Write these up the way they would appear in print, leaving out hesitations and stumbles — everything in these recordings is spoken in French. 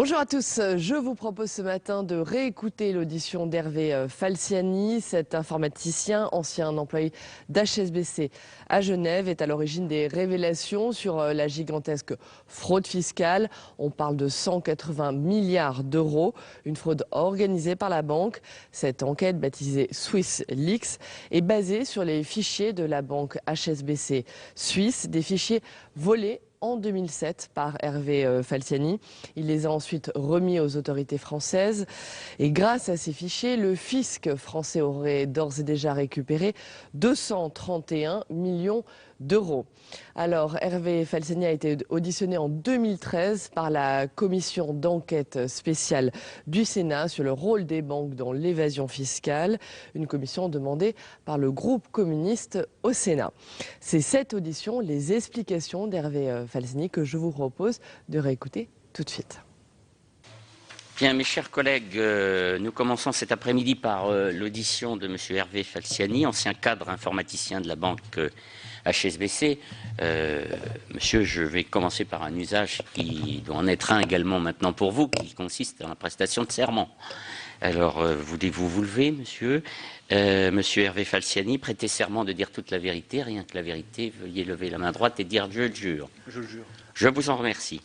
Bonjour à tous, je vous propose ce matin de réécouter l'audition d'Hervé Falciani. Cet informaticien, ancien employé d'HSBC à Genève, est à l'origine des révélations sur la gigantesque fraude fiscale. On parle de 180 milliards d'euros, une fraude organisée par la banque. Cette enquête, baptisée SwissLeaks, est basée sur les fichiers de la banque HSBC suisse, des fichiers volés en 2007 par Hervé Falciani. Il les a ensuite remis aux autorités françaises. Et grâce à ces fichiers, le fisc français aurait d'ores et déjà récupéré 231 millions d'euros. Alors, Hervé Falciani a été auditionné en 2013 par la commission d'enquête spéciale du Sénat sur le rôle des banques dans l'évasion fiscale, une commission demandée par le groupe communiste au Sénat. C'est cette audition, les explications d'Hervé Falciani, que je vous propose de réécouter tout de suite. Bien, mes chers collègues, nous commençons cet après-midi par l'audition de M. Hervé Falciani, ancien cadre informaticien de la banque HSBC. Monsieur, je vais commencer par un usage qui doit en être un également maintenant pour vous, qui consiste dans la prestation de serment. Alors, voulez-vous vous lever, monsieur? Monsieur Hervé Falciani, prêtez serment de dire toute la vérité, rien que la vérité. Veuillez lever la main droite et dire « je le jure ». Je le jure. Je vous en remercie.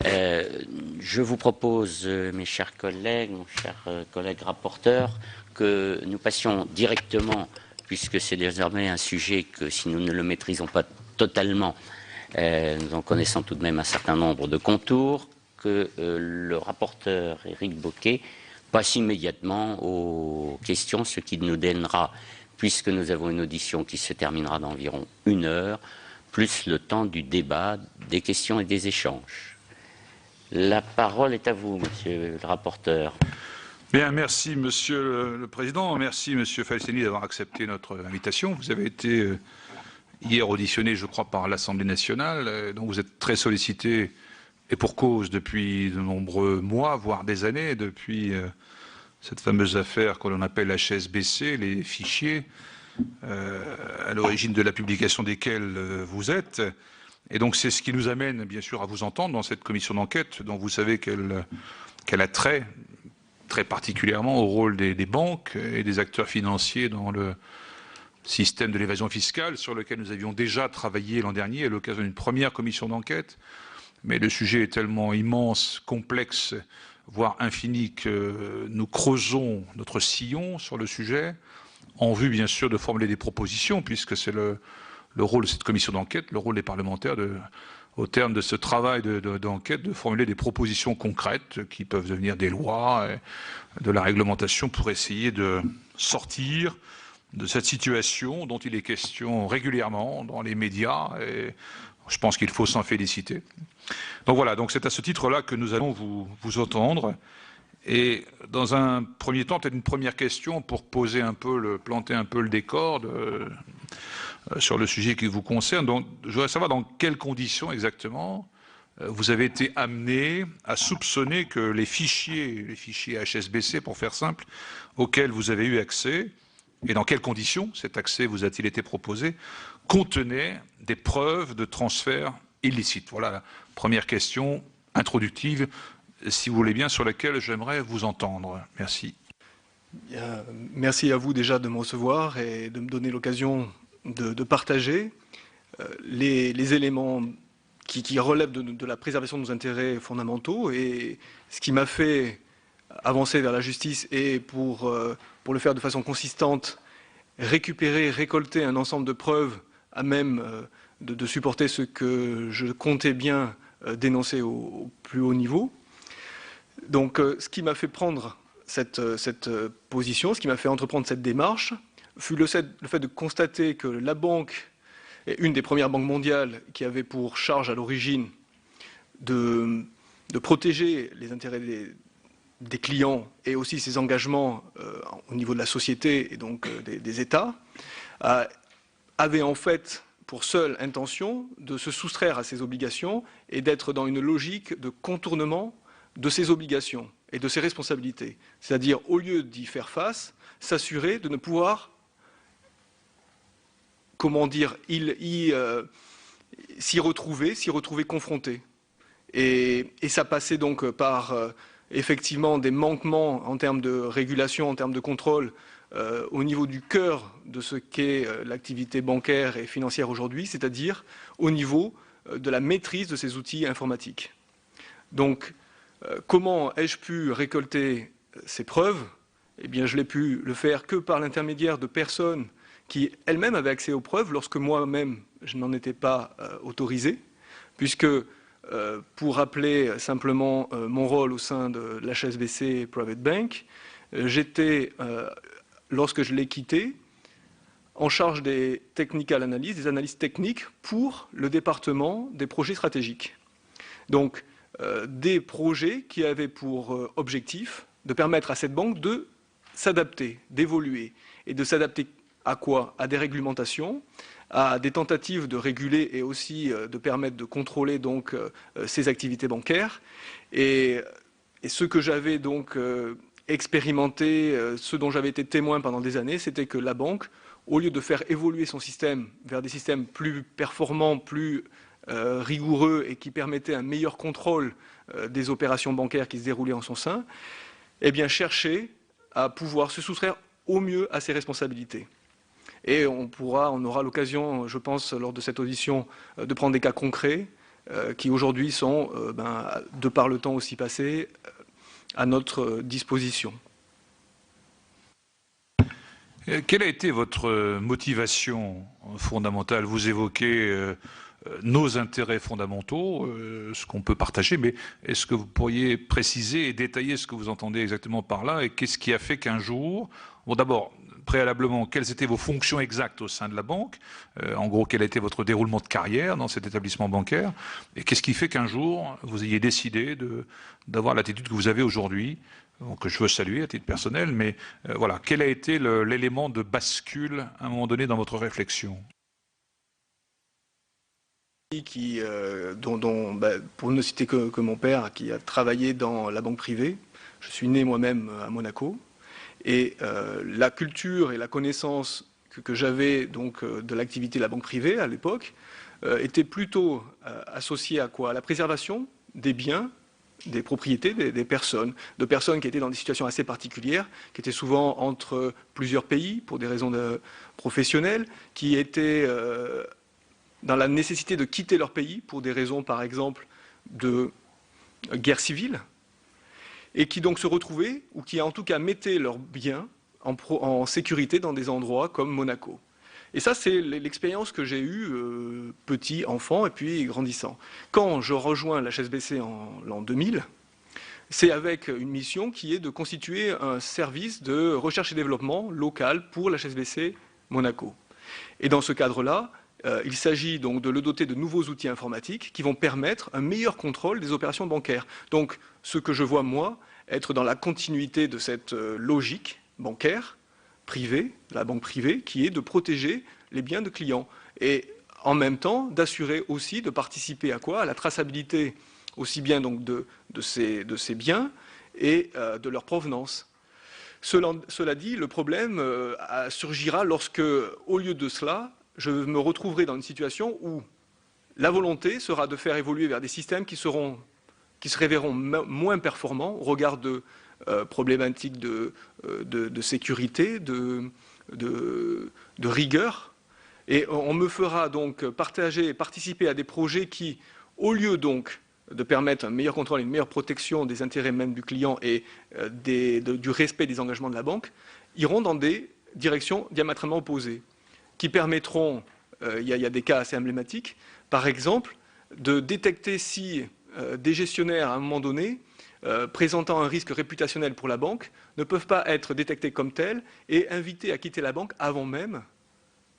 Je vous propose, mes chers collègues, mon cher collègue rapporteur, que nous passions directement, puisque c'est désormais un sujet que si nous ne le maîtrisons pas totalement, nous en connaissons tout de même un certain nombre de contours, que le rapporteur Éric Bocquet passe immédiatement aux questions, ce qui nous donnera, puisque nous avons une audition qui se terminera d'environ 1 heure, plus le temps du débat, des questions et des échanges. La parole est à vous, monsieur le rapporteur. Bien, merci monsieur le Président, merci monsieur Falciani d'avoir accepté notre invitation. Vous avez été hier auditionné, je crois, par l'Assemblée nationale, dont vous êtes très sollicité, et pour cause, depuis de nombreux mois, voire des années, depuis cette fameuse affaire que l'on appelle HSBC, les fichiers, à l'origine de la publication desquels vous êtes. Et donc c'est ce qui nous amène bien sûr à vous entendre dans cette commission d'enquête dont vous savez qu'elle a trait très particulièrement au rôle des banques et des acteurs financiers dans le système de l'évasion fiscale sur lequel nous avions déjà travaillé l'an dernier à l'occasion d'une première commission d'enquête. Mais le sujet est tellement immense, complexe, voire infini que nous creusons notre sillon sur le sujet en vue bien sûr de formuler des propositions puisque c'est le rôle de cette commission d'enquête, le rôle des parlementaires, au terme de ce travail d'enquête, de formuler des propositions concrètes qui peuvent devenir des lois, de la réglementation pour essayer de sortir de cette situation dont il est question régulièrement dans les médias et je pense qu'il faut s'en féliciter. Donc voilà, donc c'est à ce titre-là que nous allons vous entendre. Et dans un premier temps, peut-être une première question pour poser un peu planter un peu le décor sur le sujet qui vous concerne. Donc, je voudrais savoir dans quelles conditions exactement vous avez été amené à soupçonner que les fichiers HSBC, pour faire simple, auxquels vous avez eu accès, et dans quelles conditions cet accès vous a-t-il été proposé, contenaient des preuves de transfert illicite. Voilà la première question introductive, si vous voulez bien, sur laquelle j'aimerais vous entendre. Merci. Bien, merci à vous déjà de me recevoir et de me donner l'occasion de partager les éléments qui relèvent de la préservation de nos intérêts fondamentaux et ce qui m'a fait avancer vers la justice et pour le faire de façon consistante, récolter un ensemble de preuves à même de supporter ce que je comptais bien dénoncer au plus haut niveau. Donc ce qui m'a fait prendre cette position, ce qui m'a fait entreprendre cette démarche, fut le fait de constater que la banque est une des premières banques mondiales qui avait pour charge à l'origine de protéger les intérêts des clients et aussi ses engagements au niveau de la société et donc des États, avait en fait pour seule intention de se soustraire à ses obligations et d'être dans une logique de contournement de ses obligations et de ses responsabilités. C'est-à-dire, au lieu d'y faire face, s'assurer de ne pouvoir, comment dire, s'y retrouver confronté. Et ça passait donc par effectivement des manquements en termes de régulation, en termes de contrôle, au niveau du cœur de ce qu'est l'activité bancaire et financière aujourd'hui, c'est-à-dire au niveau de la maîtrise de ces outils informatiques. Donc, comment ai-je pu récolter ces preuves? Eh bien, je l'ai pu le faire que par l'intermédiaire de personnes qui elles-mêmes avaient accès aux preuves lorsque moi-même je n'en étais pas autorisé, puisque pour rappeler simplement mon rôle au sein de l'HSBC Private Bank, j'étais, lorsque je l'ai quitté, en charge des technical analyses, des analyses techniques pour le département des projets stratégiques. Donc, des projets qui avaient pour objectif de permettre à cette banque de s'adapter, d'évoluer. Et de s'adapter à quoi? À des réglementations, à des tentatives de réguler et aussi de permettre de contrôler donc ces activités bancaires. Et ce que j'avais donc expérimenté, ce dont j'avais été témoin pendant des années, c'était que la banque, au lieu de faire évoluer son système vers des systèmes plus performants, plus rigoureux et qui permettaient un meilleur contrôle des opérations bancaires qui se déroulaient en son sein, eh bien cherchait à pouvoir se soustraire au mieux à ses responsabilités. Et on aura l'occasion, je pense, lors de cette audition, de prendre des cas concrets qui aujourd'hui sont, de par le temps aussi passé, à notre disposition. Quelle a été votre motivation fondamentale? Vous évoquez nos intérêts fondamentaux, ce qu'on peut partager, mais est-ce que vous pourriez préciser et détailler ce que vous entendez exactement par là et qu'est-ce qui a fait qu'un jour, bon d'abord, préalablement, quelles étaient vos fonctions exactes au sein de la banque, en gros, quel a été votre déroulement de carrière dans cet établissement bancaire, et qu'est-ce qui fait qu'un jour, vous ayez décidé d'avoir l'attitude que vous avez aujourd'hui, que je veux saluer à titre personnel, mais voilà, quel a été l'élément de bascule à un moment donné dans votre réflexion? Pour ne citer que mon père, qui a travaillé dans la banque privée. Je suis né moi-même à Monaco. Et la culture et la connaissance que j'avais donc de l'activité de la banque privée à l'époque était plutôt associée à quoi? À la préservation des biens, des propriétés des personnes, de personnes qui étaient dans des situations assez particulières, qui étaient souvent entre plusieurs pays pour des raisons professionnelles, qui étaient dans la nécessité de quitter leur pays pour des raisons, par exemple, de guerre civile, et qui donc se retrouvaient, ou qui en tout cas mettaient leurs biens en sécurité dans des endroits comme Monaco. Et ça, c'est l'expérience que j'ai eue petit, enfant, et puis grandissant. Quand je rejoins l'HSBC en l'an 2000, c'est avec une mission qui est de constituer un service de recherche et développement local pour l'HSBC Monaco. Et dans ce cadre-là, il s'agit donc de le doter de nouveaux outils informatiques qui vont permettre un meilleur contrôle des opérations bancaires. Donc, ce que je vois, moi, être dans la continuité de cette logique bancaire, privée, de la banque privée, qui est de protéger les biens de clients. Et en même temps, d'assurer aussi, de participer à quoi? À la traçabilité aussi bien donc de ces biens et de leur provenance. Cela dit, le problème surgira lorsque, au lieu de cela, je me retrouverai dans une situation où la volonté sera de faire évoluer vers des systèmes qui se révéleront moins performants au regard de problématiques de sécurité, de rigueur. Et on me fera donc partager et participer à des projets qui, au lieu donc de permettre un meilleur contrôle et une meilleure protection des intérêts même du client et du respect des engagements de la banque, iront dans des directions diamétralement opposées, qui permettront, il y a des cas assez emblématiques, par exemple, de détecter si des gestionnaires, à un moment donné, présentant un risque réputationnel pour la banque, ne peuvent pas être détectés comme tels et invités à quitter la banque avant même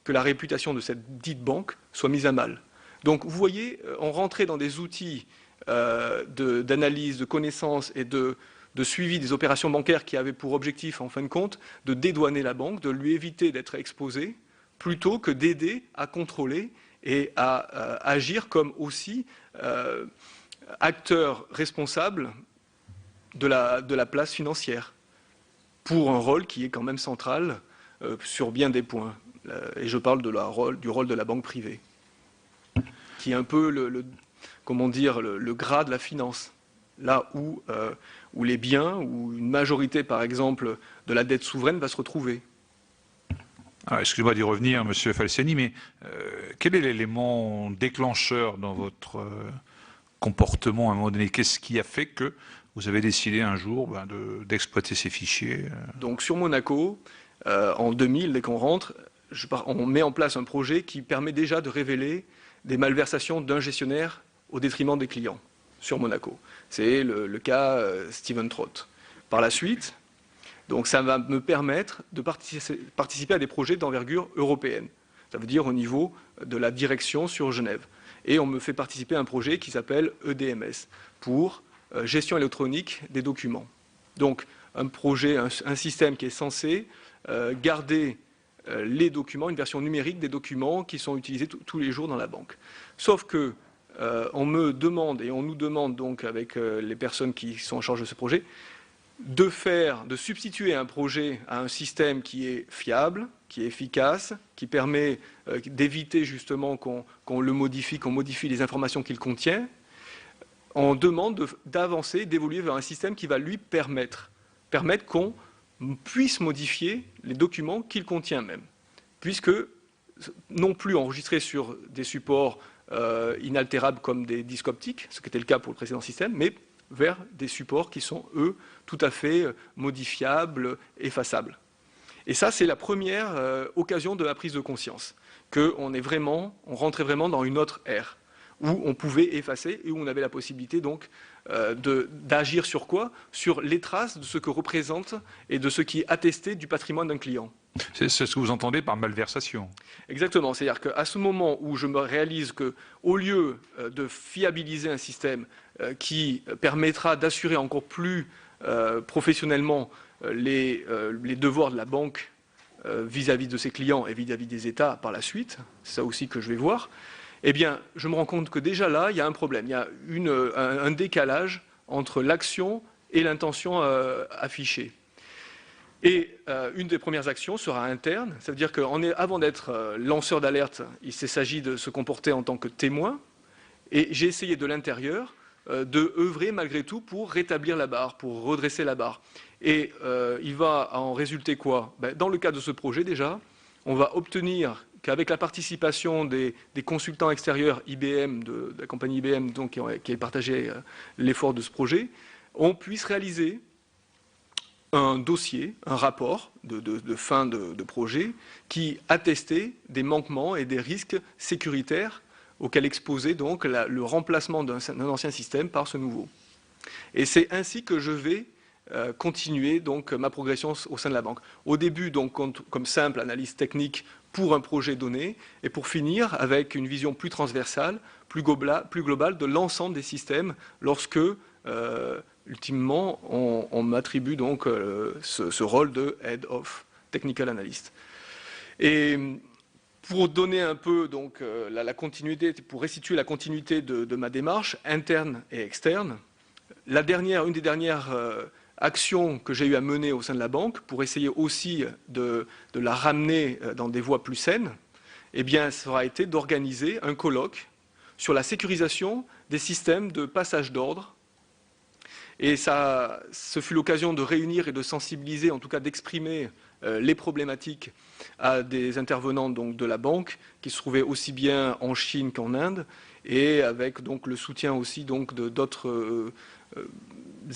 que la réputation de cette dite banque soit mise à mal. Donc, vous voyez, on rentrait dans des outils d'analyse, de connaissance et de suivi des opérations bancaires qui avaient pour objectif, en fin de compte, de dédouaner la banque, de lui éviter d'être exposé, plutôt que d'aider à contrôler et à agir comme aussi acteur responsable de la place financière, pour un rôle qui est quand même central sur bien des points. Et je parle du rôle de la banque privée, qui est un peu comment dire, le gras de la finance. Là où les biens, ou une majorité, par exemple, de la dette souveraine va se retrouver. Excusez-moi d'y revenir, Monsieur Falciani, mais quel est l'élément déclencheur dans votre comportement à un moment donné? Qu'est-ce qui a fait que vous avez décidé un jour d'exploiter ces fichiers? Donc sur Monaco, en 2000, dès qu'on rentre, on met en place un projet qui permet déjà de révéler des malversations d'un gestionnaire au détriment des clients sur Monaco. C'est le cas Steven Trott. Par la suite, donc ça va me permettre de participer à des projets d'envergure européenne. Ça veut dire au niveau de la direction sur Genève. Et on me fait participer à un projet qui s'appelle EDMS, pour gestion électronique des documents. Donc un projet, un système qui est censé garder les documents, une version numérique des documents qui sont utilisés tous les jours dans la banque. Sauf que on me demande, et on nous demande donc avec les personnes qui sont en charge de ce projet, de substituer un projet à un système qui est fiable, qui est efficace, qui permet d'éviter justement qu'on le modifie, qu'on modifie les informations qu'il contient. On demande d'avancer, d'évoluer vers un système qui va lui permettre qu'on puisse modifier les documents qu'il contient même, puisque non plus enregistrés sur des supports inaltérables comme des disques optiques, ce qui était le cas pour le précédent système, mais vers des supports qui sont, eux, tout à fait modifiables, effaçables. Et ça, c'est la première occasion de la prise de conscience, qu'on rentrait vraiment dans une autre ère, où on pouvait effacer et où on avait la possibilité donc d'agir sur quoi? Sur les traces de ce que représente et de ce qui est attesté du patrimoine d'un client. C'est ce que vous entendez par malversation. Exactement, c'est-à-dire qu'à ce moment où je me réalise qu'au lieu de fiabiliser un système qui permettra d'assurer encore plus professionnellement les devoirs de la banque vis-à-vis de ses clients et vis-à-vis des États par la suite, c'est ça aussi que je vais voir, eh bien, je me rends compte que déjà là, il y a un problème, il y a un décalage entre l'action et l'intention affichée. Et une des premières actions sera interne, ça veut dire qu'avant d'être lanceur d'alerte, il s'agit de se comporter en tant que témoin, et j'ai essayé de l'intérieur de œuvrer malgré tout pour rétablir la barre, pour redresser la barre. Et il va en résulter quoi? Dans le cadre de ce projet déjà, on va obtenir qu'avec la participation des consultants extérieurs IBM, de la compagnie IBM donc, qui a partagé l'effort de ce projet, on puisse réaliser un dossier, un rapport de fin de projet qui attestait des manquements et des risques sécuritaires auxquels exposait donc le remplacement d'un ancien système par ce nouveau. Et c'est ainsi que je vais continuer donc ma progression au sein de la banque. Au début donc comme simple analyse technique pour un projet donné et pour finir avec une vision plus transversale, plus globale de l'ensemble des systèmes lorsque ultimement on m'attribue donc ce rôle de Head of Technical Analyst. Et pour donner un peu donc la continuité, pour restituer la continuité de ma démarche interne et externe, une des dernières actions que j'ai eu à mener au sein de la banque pour essayer aussi de la ramener dans des voies plus saines, eh bien, ça aura été d'organiser un colloque sur la sécurisation des systèmes de passage d'ordre. Et ce fut l'occasion de réunir et de sensibiliser, en tout cas d'exprimer les problématiques à des intervenants donc, de la banque qui se trouvaient aussi bien en Chine qu'en Inde et avec donc, le soutien aussi donc, d'autres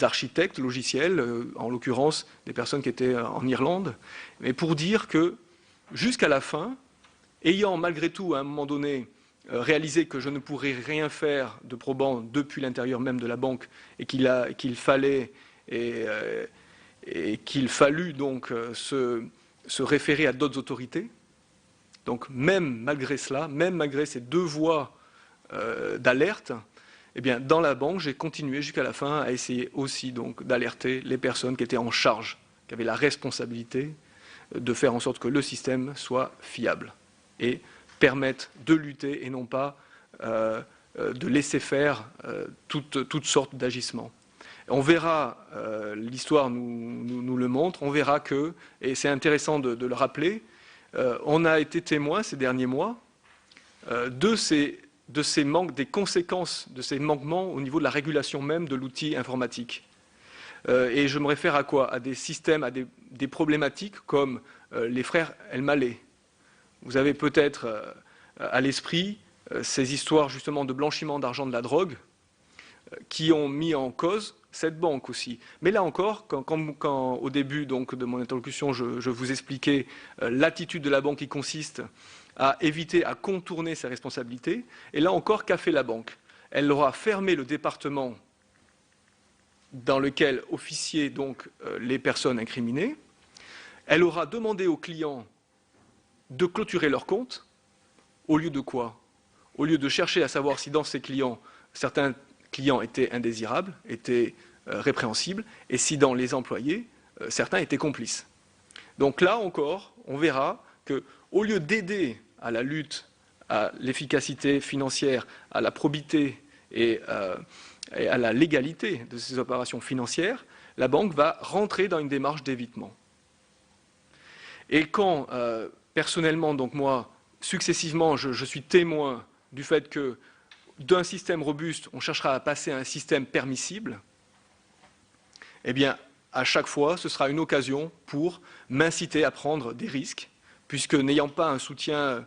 architectes logiciels, en l'occurrence des personnes qui étaient en Irlande, mais pour dire que jusqu'à la fin, ayant malgré tout à un moment donné réalisé que je ne pourrais rien faire de probant depuis l'intérieur même de la banque et qu'il fallut donc se référer à d'autres autorités. Donc même malgré cela, même malgré ces deux voies d'alerte, eh bien, dans la banque, j'ai continué jusqu'à la fin à essayer aussi donc d'alerter les personnes qui étaient en charge, qui avaient la responsabilité de faire en sorte que le système soit fiable et permette de lutter et non pas de laisser faire toutes sortes d'agissements. On verra, l'histoire nous le montre, on verra que, et c'est intéressant de le rappeler, on a été témoin ces derniers mois de de ces manques, des conséquences de ces manquements au niveau de la régulation même de l'outil informatique. Et je me réfère à quoi? À des systèmes, à des problématiques comme les frères El Maleh. Vous avez peut-être à l'esprit ces histoires justement de blanchiment d'argent de la drogue qui ont mis en cause cette banque aussi. Mais là encore, quand au début donc, de mon interlocution, je vous expliquais l'attitude de la banque qui consiste à éviter, à contourner ses responsabilités, et là encore, qu'a fait la banque? Elle aura fermé le département dans lequel officiaient donc les personnes incriminées. Elle aura demandé aux clients de clôturer leurs comptes, au lieu de quoi? Au lieu de chercher à savoir si dans ces clients, certains clients étaient indésirables, étaient répréhensibles, et si dans les employés, certains étaient complices. Donc là encore, on verra qu'au lieu d'aider à la lutte, à l'efficacité financière, à la probité et à la légalité de ces opérations financières, la banque va rentrer dans une démarche d'évitement. Et quand, personnellement, donc moi, successivement, je suis témoin du fait que d'un système robuste, on cherchera à passer à un système permissible, eh bien, à chaque fois, ce sera une occasion pour m'inciter à prendre des risques, puisque n'ayant pas un soutien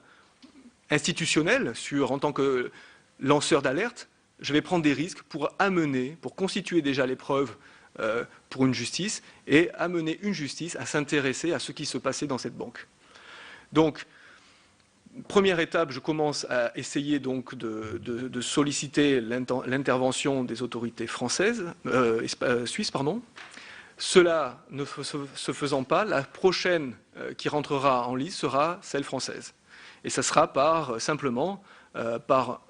institutionnel en tant que lanceur d'alerte, je vais prendre des risques pour amener, pour constituer déjà les preuves pour une justice et amener une justice à s'intéresser à ce qui se passait dans cette banque. Donc, première étape, je commence à essayer donc de solliciter l'intervention des autorités suisses. Cela ne se faisant pas, la prochaine qui rentrera en lice sera celle française. Et ça sera simplement par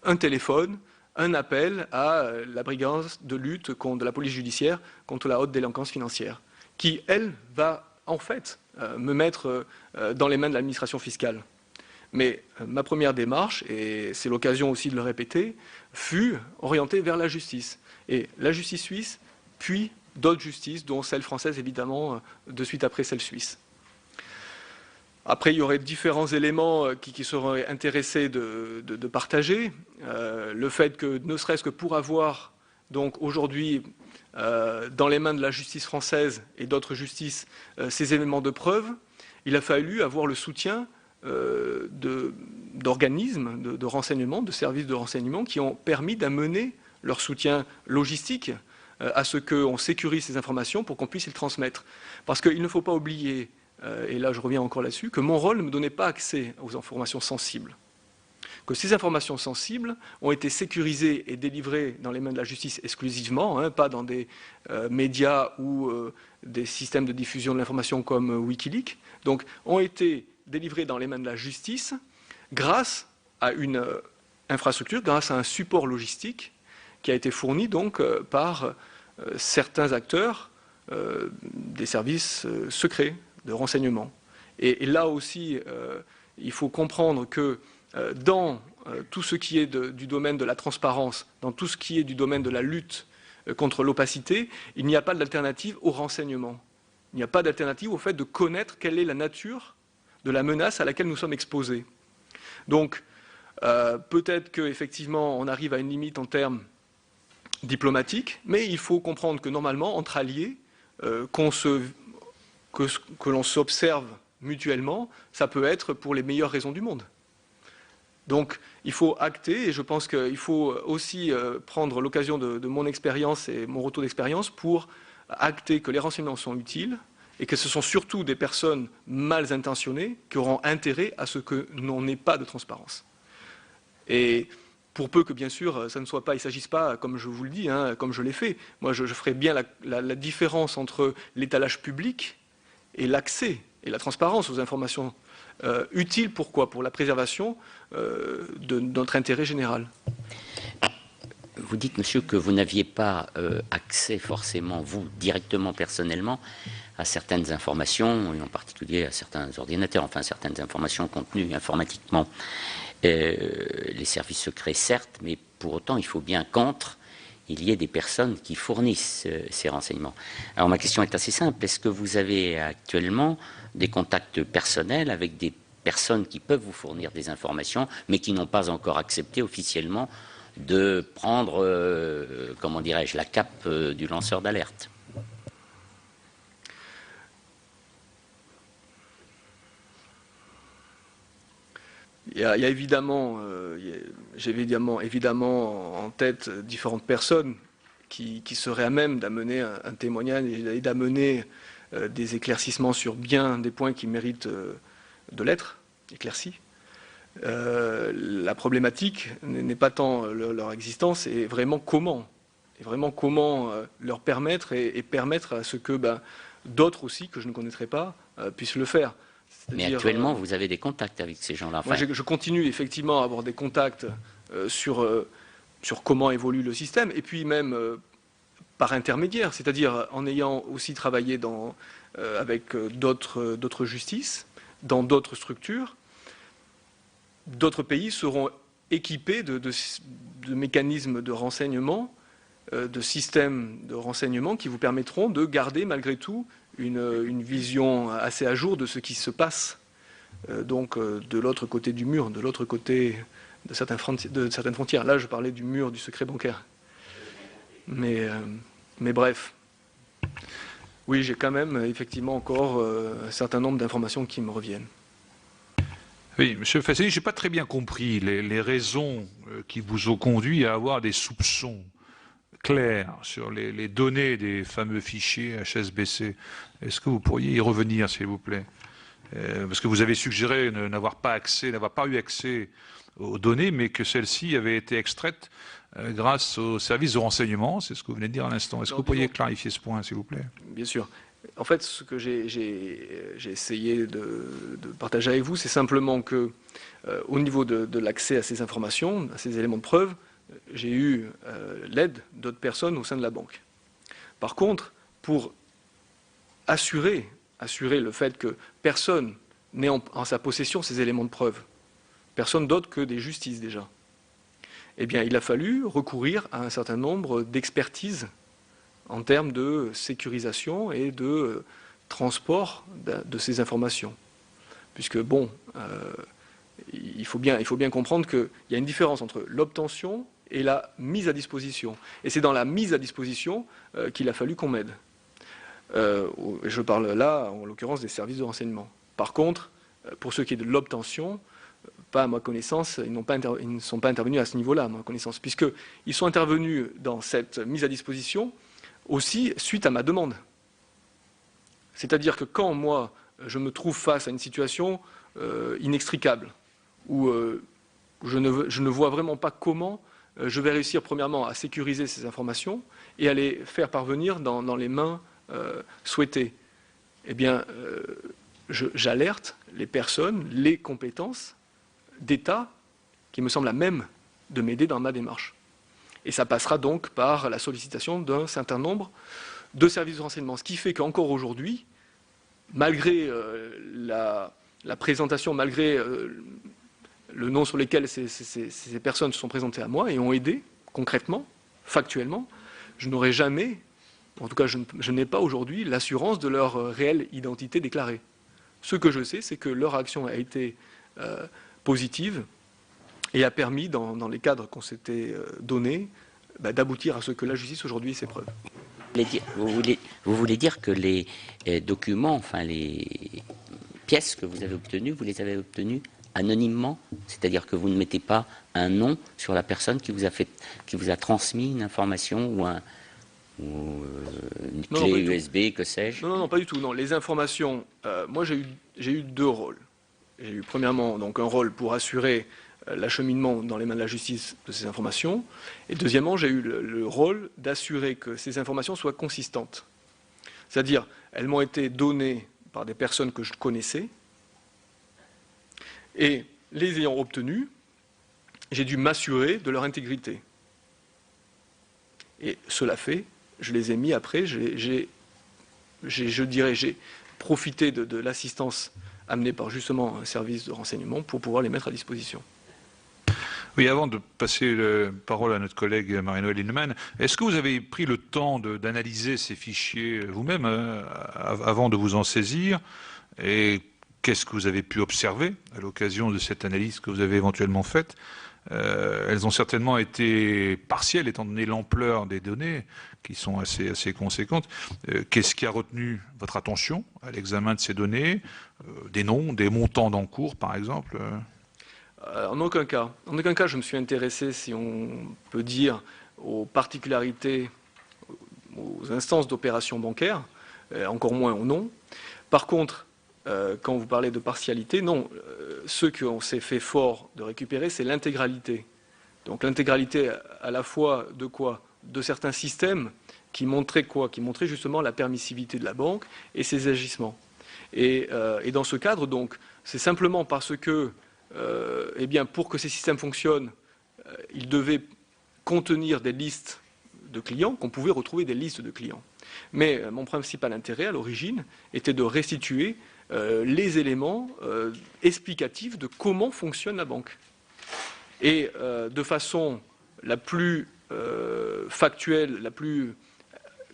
un téléphone, un appel à la brigade de lutte de la police judiciaire contre la haute délinquance financière, qui, elle, va en fait me mettre dans les mains de l'administration fiscale. Mais ma première démarche, et c'est l'occasion aussi de le répéter, fut orientée vers la justice. Et la justice suisse, puis d'autres justices, dont celle française évidemment, de suite après celle suisse. Après, il y aurait différents éléments qui seraient intéressés de partager. Le fait que, ne serait-ce que pour avoir donc aujourd'hui dans les mains de la justice française et d'autres justices ces éléments de preuve, il a fallu avoir le soutien d'organismes de renseignement, de services de renseignement qui ont permis d'amener leur soutien logistique à ce qu'on sécurise ces informations pour qu'on puisse les transmettre. Parce qu'il ne faut pas oublier, et là je reviens encore là-dessus, que mon rôle ne me donnait pas accès aux informations sensibles. Que ces informations sensibles ont été sécurisées et délivrées dans les mains de la justice exclusivement, pas dans des médias ou des systèmes de diffusion de l'information comme Wikileaks, donc ont été délivrées dans les mains de la justice grâce à une infrastructure, grâce à un support logistique qui a été fourni donc par certains acteurs des services secrets de renseignement. Et là aussi, il faut comprendre que dans tout ce qui est du domaine de la transparence, dans tout ce qui est du domaine de la lutte contre l'opacité, il n'y a pas d'alternative au renseignement. Il n'y a pas d'alternative au fait de connaître quelle est la nature de la menace à laquelle nous sommes exposés. Donc, peut-être qu'effectivement, on arrive à une limite en termes diplomatiques, mais il faut comprendre que normalement, entre alliés, que l'on s'observe mutuellement, ça peut être pour les meilleures raisons du monde. Donc, il faut acter, et je pense qu'il faut aussi prendre l'occasion de mon expérience et mon retour d'expérience pour acter que les renseignements sont utiles et que ce sont surtout des personnes mal intentionnées qui auront intérêt à ce que l'on n'ait pas de transparence. Et pour peu que, bien sûr, ça ne soit pas, il ne s'agisse pas, comme je vous le dis, comme je l'ai fait, moi je ferai bien la différence entre l'étalage public et l'accès et la transparence aux informations utiles. Pourquoi? Pour la préservation de notre intérêt général. Vous dites, monsieur, que vous n'aviez pas accès forcément, vous, directement, personnellement, à certaines informations, et en particulier à certains ordinateurs, enfin certaines informations contenues informatiquement. Les services secrets, certes, mais pour autant, il faut bien qu'entre, il y ait des personnes qui fournissent ces renseignements. Alors ma question est assez simple. Est-ce que vous avez actuellement des contacts personnels avec des personnes qui peuvent vous fournir des informations, mais qui n'ont pas encore accepté officiellement de prendre, comment dirais-je, la cape du lanceur d'alerte. Il y a évidemment, j'ai évidemment en tête différentes personnes qui seraient à même d'amener un témoignage et d'amener des éclaircissements sur bien des points qui méritent de l'être éclaircis. La problématique n'est pas tant leur existence, et vraiment comment. Et vraiment comment leur permettre et permettre à ce que d'autres aussi, que je ne connaîtrais pas, puissent le faire. Mais actuellement, vous avez des contacts avec ces gens-là. Moi, je continue effectivement à avoir des contacts sur comment évolue le système, et puis même par intermédiaire, c'est-à-dire en ayant aussi travaillé avec d'autres justices, dans d'autres structures. D'autres pays seront équipés de mécanismes de renseignement, de systèmes de renseignement qui vous permettront de garder malgré tout une vision assez à jour de ce qui se passe de l'autre côté du mur, de l'autre côté de certaines frontières. Là, je parlais du mur du secret bancaire. Mais bref, oui, j'ai quand même effectivement encore un certain nombre d'informations qui me reviennent. Oui, Monsieur Falciani, je n'ai pas très bien compris les raisons qui vous ont conduit à avoir des soupçons clairs sur les données des fameux fichiers HSBC. Est-ce que vous pourriez y revenir, s'il vous plaît? Parce que vous avez suggéré n'avoir pas eu accès aux données, mais que celles-ci avaient été extraites grâce aux services de renseignement. C'est ce que vous venez de dire à l'instant. Est-ce que vous pourriez clarifier ce point, s'il vous plaît? Bien sûr. En fait, ce que j'ai essayé de partager avec vous, c'est simplement que, au niveau de l'accès à ces informations, à ces éléments de preuve, j'ai eu l'aide d'autres personnes au sein de la banque. Par contre, pour assurer le fait que personne n'ait en sa possession ces éléments de preuve, personne d'autre que des justices déjà, eh bien, il a fallu recourir à un certain nombre d'expertises en termes de sécurisation et de transport de ces informations. Puisque, bon, il faut bien comprendre qu'il y a une différence entre l'obtention et la mise à disposition. Et c'est dans la mise à disposition qu'il a fallu qu'on m'aide. Je parle là, en l'occurrence, des services de renseignement. Par contre, pour ce qui est de l'obtention, pas à ma connaissance, ils ne sont pas intervenus à ce niveau-là, à ma connaissance, puisqu'ils sont intervenus dans cette mise à disposition aussi suite à ma demande. C'est-à-dire que quand moi, je me trouve face à une situation inextricable, où je ne vois vraiment pas comment je vais réussir premièrement à sécuriser ces informations et à les faire parvenir dans les mains souhaitées, eh bien, j'alerte les personnes, les compétences d'État qui me semblent à même de m'aider dans ma démarche. Et ça passera donc par la sollicitation d'un certain nombre de services de renseignement. Ce qui fait qu'encore aujourd'hui, malgré la présentation, malgré le nom sur lequel ces personnes se sont présentées à moi et ont aidé concrètement, factuellement, je n'aurais jamais, en tout cas je n'ai pas aujourd'hui l'assurance de leur réelle identité déclarée. Ce que je sais, c'est que leur action a été positive et a permis, dans les cadres qu'on s'était donnés, d'aboutir à ce que la justice aujourd'hui ait ses preuves. Vous voulez dire que les documents, enfin les pièces que vous avez obtenues, vous les avez obtenues anonymement, c'est-à-dire que vous ne mettez pas un nom sur la personne qui vous a transmis une information ou une clé USB, que sais-je? Non, pas du tout. Non, les informations. Moi, j'ai eu deux rôles. J'ai eu premièrement donc un rôle pour assurer l'acheminement dans les mains de la justice de ces informations, et deuxièmement, j'ai eu le rôle d'assurer que ces informations soient consistantes. C'est-à-dire, elles m'ont été données par des personnes que je connaissais, et les ayant obtenues, j'ai dû m'assurer de leur intégrité. Et cela fait, je les ai mis après, j'ai profité de l'assistance amenée par justement un service de renseignement pour pouvoir les mettre à disposition. Oui, avant de passer la parole à notre collègue Marie-Noëlle Lienemann, est-ce que vous avez pris le temps d'analyser ces fichiers vous-même avant de vous en saisir? Et qu'est-ce que vous avez pu observer à l'occasion de cette analyse que vous avez éventuellement faite? Elles ont certainement été partielles étant donné l'ampleur des données qui sont assez conséquentes. Qu'est-ce qui a retenu votre attention à l'examen de ces données? Des noms, des montants d'encours par exemple? En aucun cas. En aucun cas, je me suis intéressé, si on peut dire, aux particularités, aux instances d'opération bancaire, encore moins aux noms. Par contre, quand vous parlez de partialité, non. Ce qu'on s'est fait fort de récupérer, c'est l'intégralité. Donc l'intégralité à la fois de quoi? De certains systèmes qui montraient quoi? Qui montraient justement la permissivité de la banque et ses agissements. Et dans ce cadre, donc, c'est simplement parce que, eh bien, pour que ces systèmes fonctionnent, ils devaient contenir des listes de clients, qu'on pouvait retrouver des listes de clients. Mais mon principal intérêt à l'origine était de restituer les éléments explicatifs de comment fonctionne la banque. Et de façon la plus factuelle, la plus,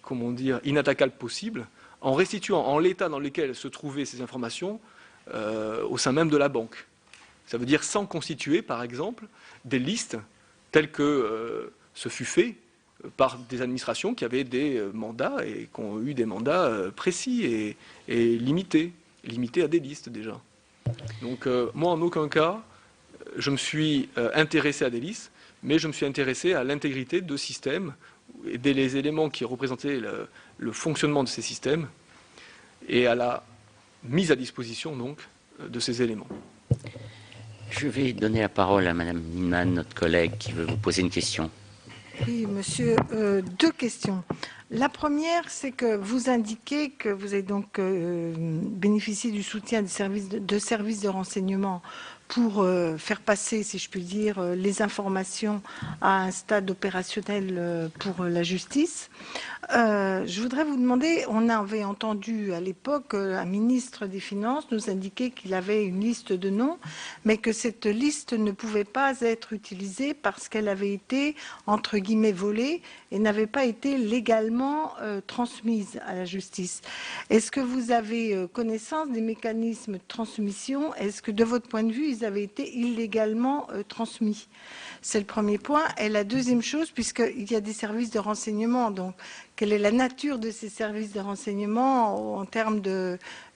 comment dire, inattaquable possible, en restituant en l'état dans lequel se trouvaient ces informations au sein même de la banque. Ça veut dire sans constituer, par exemple, des listes telles que ce fut fait par des administrations qui avaient des mandats et qui ont eu des mandats précis et limités à des listes déjà. Donc moi, en aucun cas, je me suis intéressé à des listes, mais je me suis intéressé à l'intégrité de systèmes et des éléments qui représentaient le fonctionnement de ces systèmes et à la mise à disposition donc de ces éléments. Je vais donner la parole à Madame Niemann, notre collègue, qui veut vous poser une question. Oui, monsieur, deux questions. La première, c'est que vous indiquez que vous avez donc bénéficié du soutien de services de renseignement pour faire passer, si je puis dire, les informations à un stade opérationnel pour la justice. Je voudrais vous demander, on avait entendu à l'époque un ministre des Finances nous indiquer qu'il avait une liste de noms, mais que cette liste ne pouvait pas être utilisée parce qu'elle avait été, entre guillemets, volée et n'avait pas été légalement transmise à la justice. Est-ce que vous avez connaissance des mécanismes de transmission? Est-ce que, de votre point de vue, ils avaient été illégalement transmis? C'est le premier point. Et la deuxième chose, puisqu'il y a des services de renseignement, donc quelle est la nature de ces services de renseignement en termes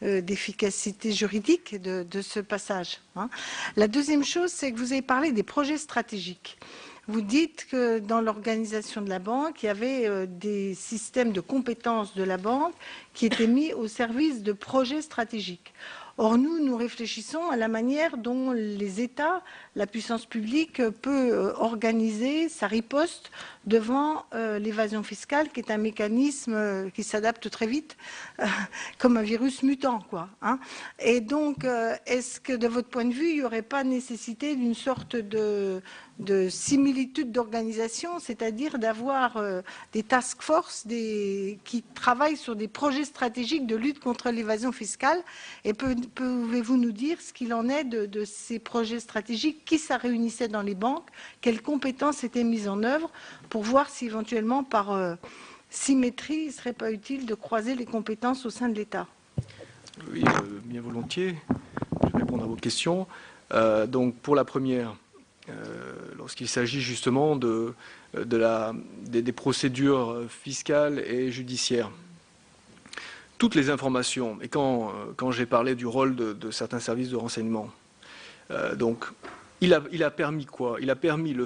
d'efficacité juridique de ce passage, hein? La deuxième chose, c'est que vous avez parlé des projets stratégiques. Vous dites que dans l'organisation de la banque, il y avait des systèmes de compétences de la banque qui étaient mis au service de projets stratégiques. Or, nous réfléchissons à la manière dont les États, la puissance publique, peut organiser sa riposte devant l'évasion fiscale, qui est un mécanisme qui s'adapte très vite, comme un virus mutant, quoi, hein. Et donc, est-ce que, de votre point de vue, il n'y aurait pas nécessité d'une sorte de similitude d'organisation, c'est-à-dire d'avoir des task force qui travaillent sur des projets stratégiques de lutte contre l'évasion fiscale? Et pouvez-vous nous dire ce qu'il en est de ces projets stratégiques? Qui ça réunissait dans les banques? Quelles compétences étaient mises en œuvre pour voir si éventuellement par symétrie, il ne serait pas utile de croiser les compétences au sein de l'État? Oui, bien volontiers. Je vais répondre à vos questions. Donc pour la première, lorsqu'il s'agit justement des procédures fiscales et judiciaires, toutes les informations, et quand j'ai parlé du rôle de certains services de renseignement, donc il a permis quoi? Il a permis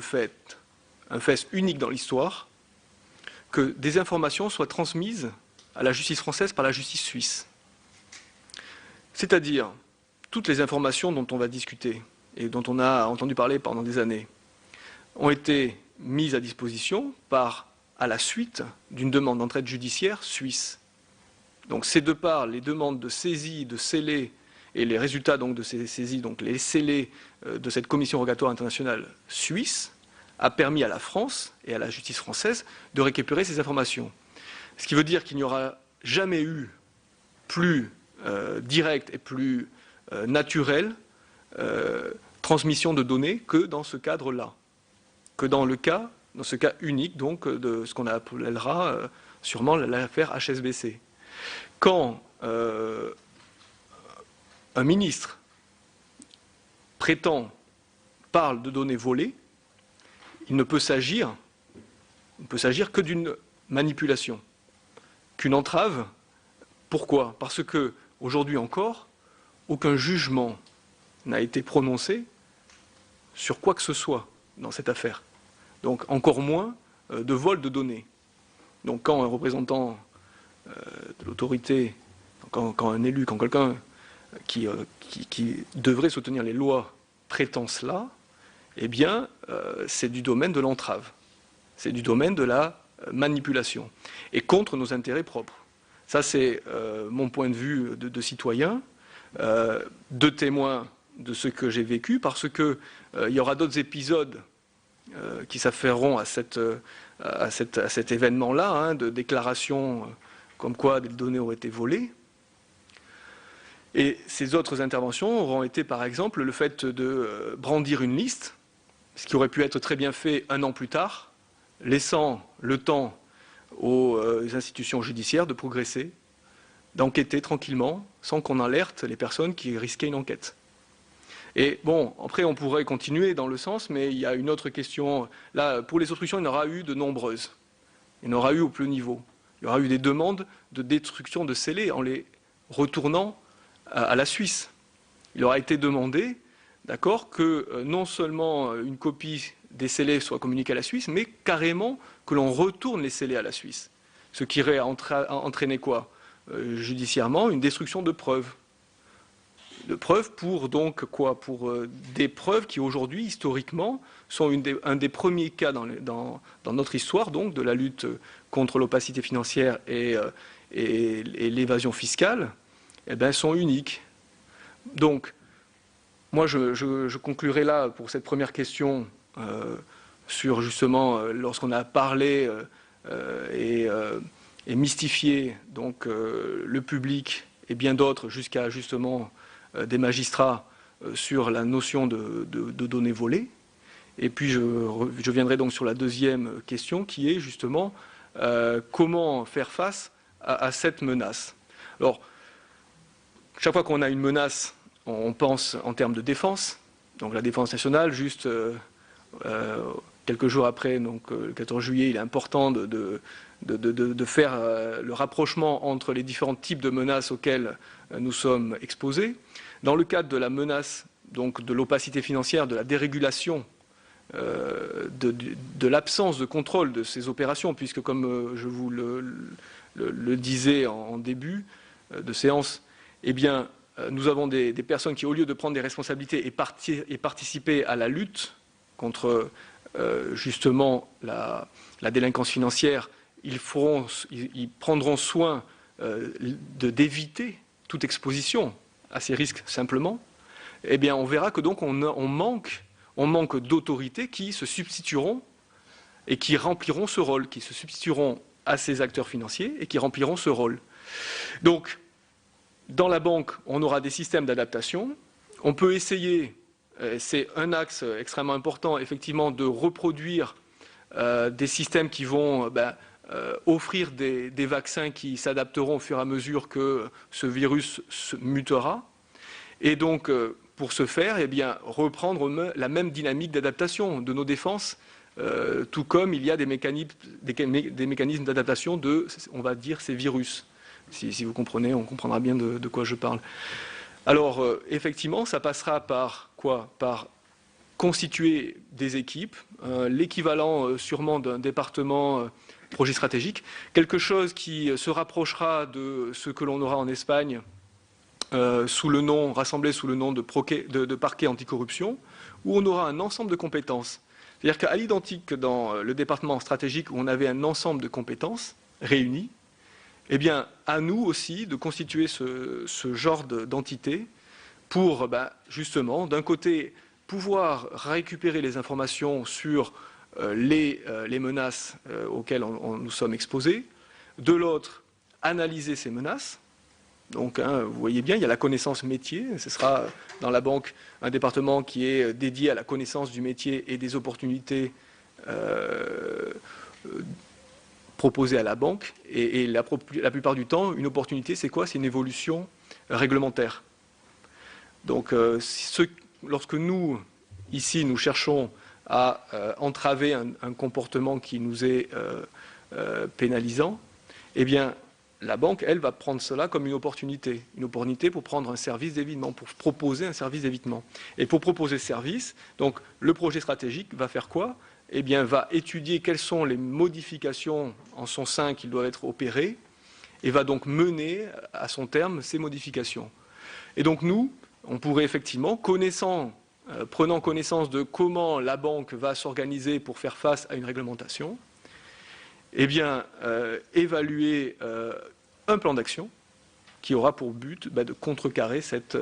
un fait unique dans l'histoire, que des informations soient transmises à la justice française par la justice suisse. C'est-à-dire, toutes les informations dont on va discuter et dont on a entendu parler pendant des années ont été mises à disposition à la suite d'une demande d'entraide judiciaire suisse. Donc c'est de par les demandes de saisie, de scellés et les résultats donc de ces saisies, donc les scellés de cette commission rogatoire internationale suisse, a permis à la France et à la justice française de récupérer ces informations. Ce qui veut dire qu'il n'y aura jamais eu plus direct et plus naturel transmission de données que dans ce cadre-là, que dans ce cas unique donc de ce qu'on appellera sûrement l'affaire HSBC. Quand un ministre parle de données volées, il ne peut s'agir que d'une manipulation, qu'une entrave. Pourquoi? Parce que, aujourd'hui encore, aucun jugement n'a été prononcé sur quoi que ce soit dans cette affaire. Donc, encore moins de vol de données. Donc, quand un représentant de l'autorité, quand un élu, quand quelqu'un qui devrait soutenir les lois prétend cela, eh bien, c'est du domaine de l'entrave. C'est du domaine de la manipulation. Et contre nos intérêts propres. Ça, c'est mon point de vue de citoyen, de témoin de ce que j'ai vécu, parce qu'il y aura d'autres épisodes qui s'afféreront à cet événement-là, hein, de déclarations comme quoi des données auraient été volées. Et ces autres interventions auront été, par exemple, le fait de brandir une liste, ce qui aurait pu être très bien fait 1 an plus tard, laissant le temps aux institutions judiciaires de progresser, d'enquêter tranquillement, sans qu'on alerte les personnes qui risquaient une enquête. Et bon, après on pourrait continuer dans le sens, mais il y a une autre question. Là, pour les obstructions, il y en aura eu de nombreuses. Il y en aura eu au plus haut niveau. Il y aura eu des demandes de destruction de scellés en les retournant à la Suisse. Il aura été demandé, d'accord, que non seulement une copie des scellés soit communiquée à la Suisse, mais carrément que l'on retourne les scellés à la Suisse. Ce qui irait entraîner quoi? Judiciairement, une destruction de preuves. De preuves pour donc quoi? Pour des preuves qui aujourd'hui, historiquement, sont un des premiers cas dans notre histoire donc, de la lutte contre l'opacité financière et l'évasion fiscale, eh bien, sont uniques. Donc, moi, je conclurai là pour cette première question sur justement lorsqu'on a parlé et mystifié donc le public et bien d'autres jusqu'à justement des magistrats sur la notion de données volées. Et puis je viendrai donc sur la deuxième question qui est justement comment faire face à cette menace. Alors, chaque fois qu'on a une menace, on pense en termes de défense. Donc la défense nationale, juste quelques jours après, donc le 14 juillet, il est important de faire le rapprochement entre les différents types de menaces auxquelles nous sommes exposés. Dans le cadre de la menace, donc de l'opacité financière, de la dérégulation, de l'absence de contrôle de ces opérations, puisque comme je vous le disais en début de séance, eh bien, nous avons des personnes qui, au lieu de prendre des responsabilités et participer à la lutte contre justement la délinquance financière, ils prendront soin d'éviter toute exposition à ces risques simplement. Eh bien, on verra que donc on manque d'autorités qui se substitueront et qui rempliront ce rôle, qui se substitueront à ces acteurs financiers et qui rempliront ce rôle. Donc, dans la banque, on aura des systèmes d'adaptation. On peut essayer, c'est un axe extrêmement important, effectivement, de reproduire des systèmes qui vont offrir des vaccins qui s'adapteront au fur et à mesure que ce virus se mutera. Et donc, pour ce faire, eh bien, reprendre la même dynamique d'adaptation de nos défenses, tout comme il y a des mécanismes d'adaptation de, on va dire, ces virus. Si vous comprenez, on comprendra bien de quoi je parle. Alors, effectivement, ça passera par quoi? Par constituer des équipes, l'équivalent sûrement d'un département projet stratégique, quelque chose qui se rapprochera de ce que l'on aura en Espagne, rassemblé sous le nom de parquet anticorruption, où on aura un ensemble de compétences. C'est-à-dire qu'à l'identique que dans le département stratégique où on avait un ensemble de compétences réunies, eh bien, à nous aussi de constituer ce genre d'entité pour, justement, d'un côté, pouvoir récupérer les informations sur les menaces auxquelles nous sommes exposés, de l'autre, analyser ces menaces. Donc, vous voyez bien, il y a la connaissance métier. Ce sera dans la banque un département qui est dédié à la connaissance du métier et des opportunités proposées à la banque. Et la plupart du temps, une opportunité, c'est quoi? C'est une évolution réglementaire. Donc, lorsque nous, ici, nous cherchons à entraver un comportement qui nous est pénalisant, eh bien, la banque, elle, va prendre cela comme une opportunité pour prendre un service d'évitement, pour proposer un service d'évitement. Et pour proposer ce service, donc, le projet stratégique va faire quoi? Eh bien, va étudier quelles sont les modifications en son sein qui doivent être opérées et va donc mener à son terme ces modifications. Et donc, nous, on pourrait effectivement, prenant connaissance de comment la banque va s'organiser pour faire face à une réglementation, eh bien, évaluer un plan d'action qui aura pour but de contrecarrer cette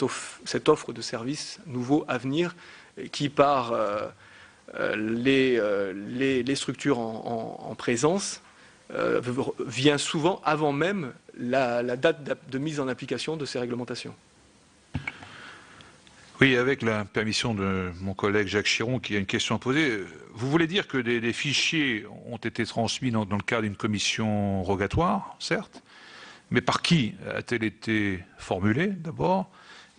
offre de services nouveaux à venir qui, par les structures en présence, vient souvent avant même la date de mise en application de ces réglementations. Oui, avec la permission de mon collègue Jacques Chiron qui a une question à poser, vous voulez dire que des fichiers ont été transmis dans le cadre d'une commission rogatoire, certes, mais par qui a-t-elle été formulée d'abord?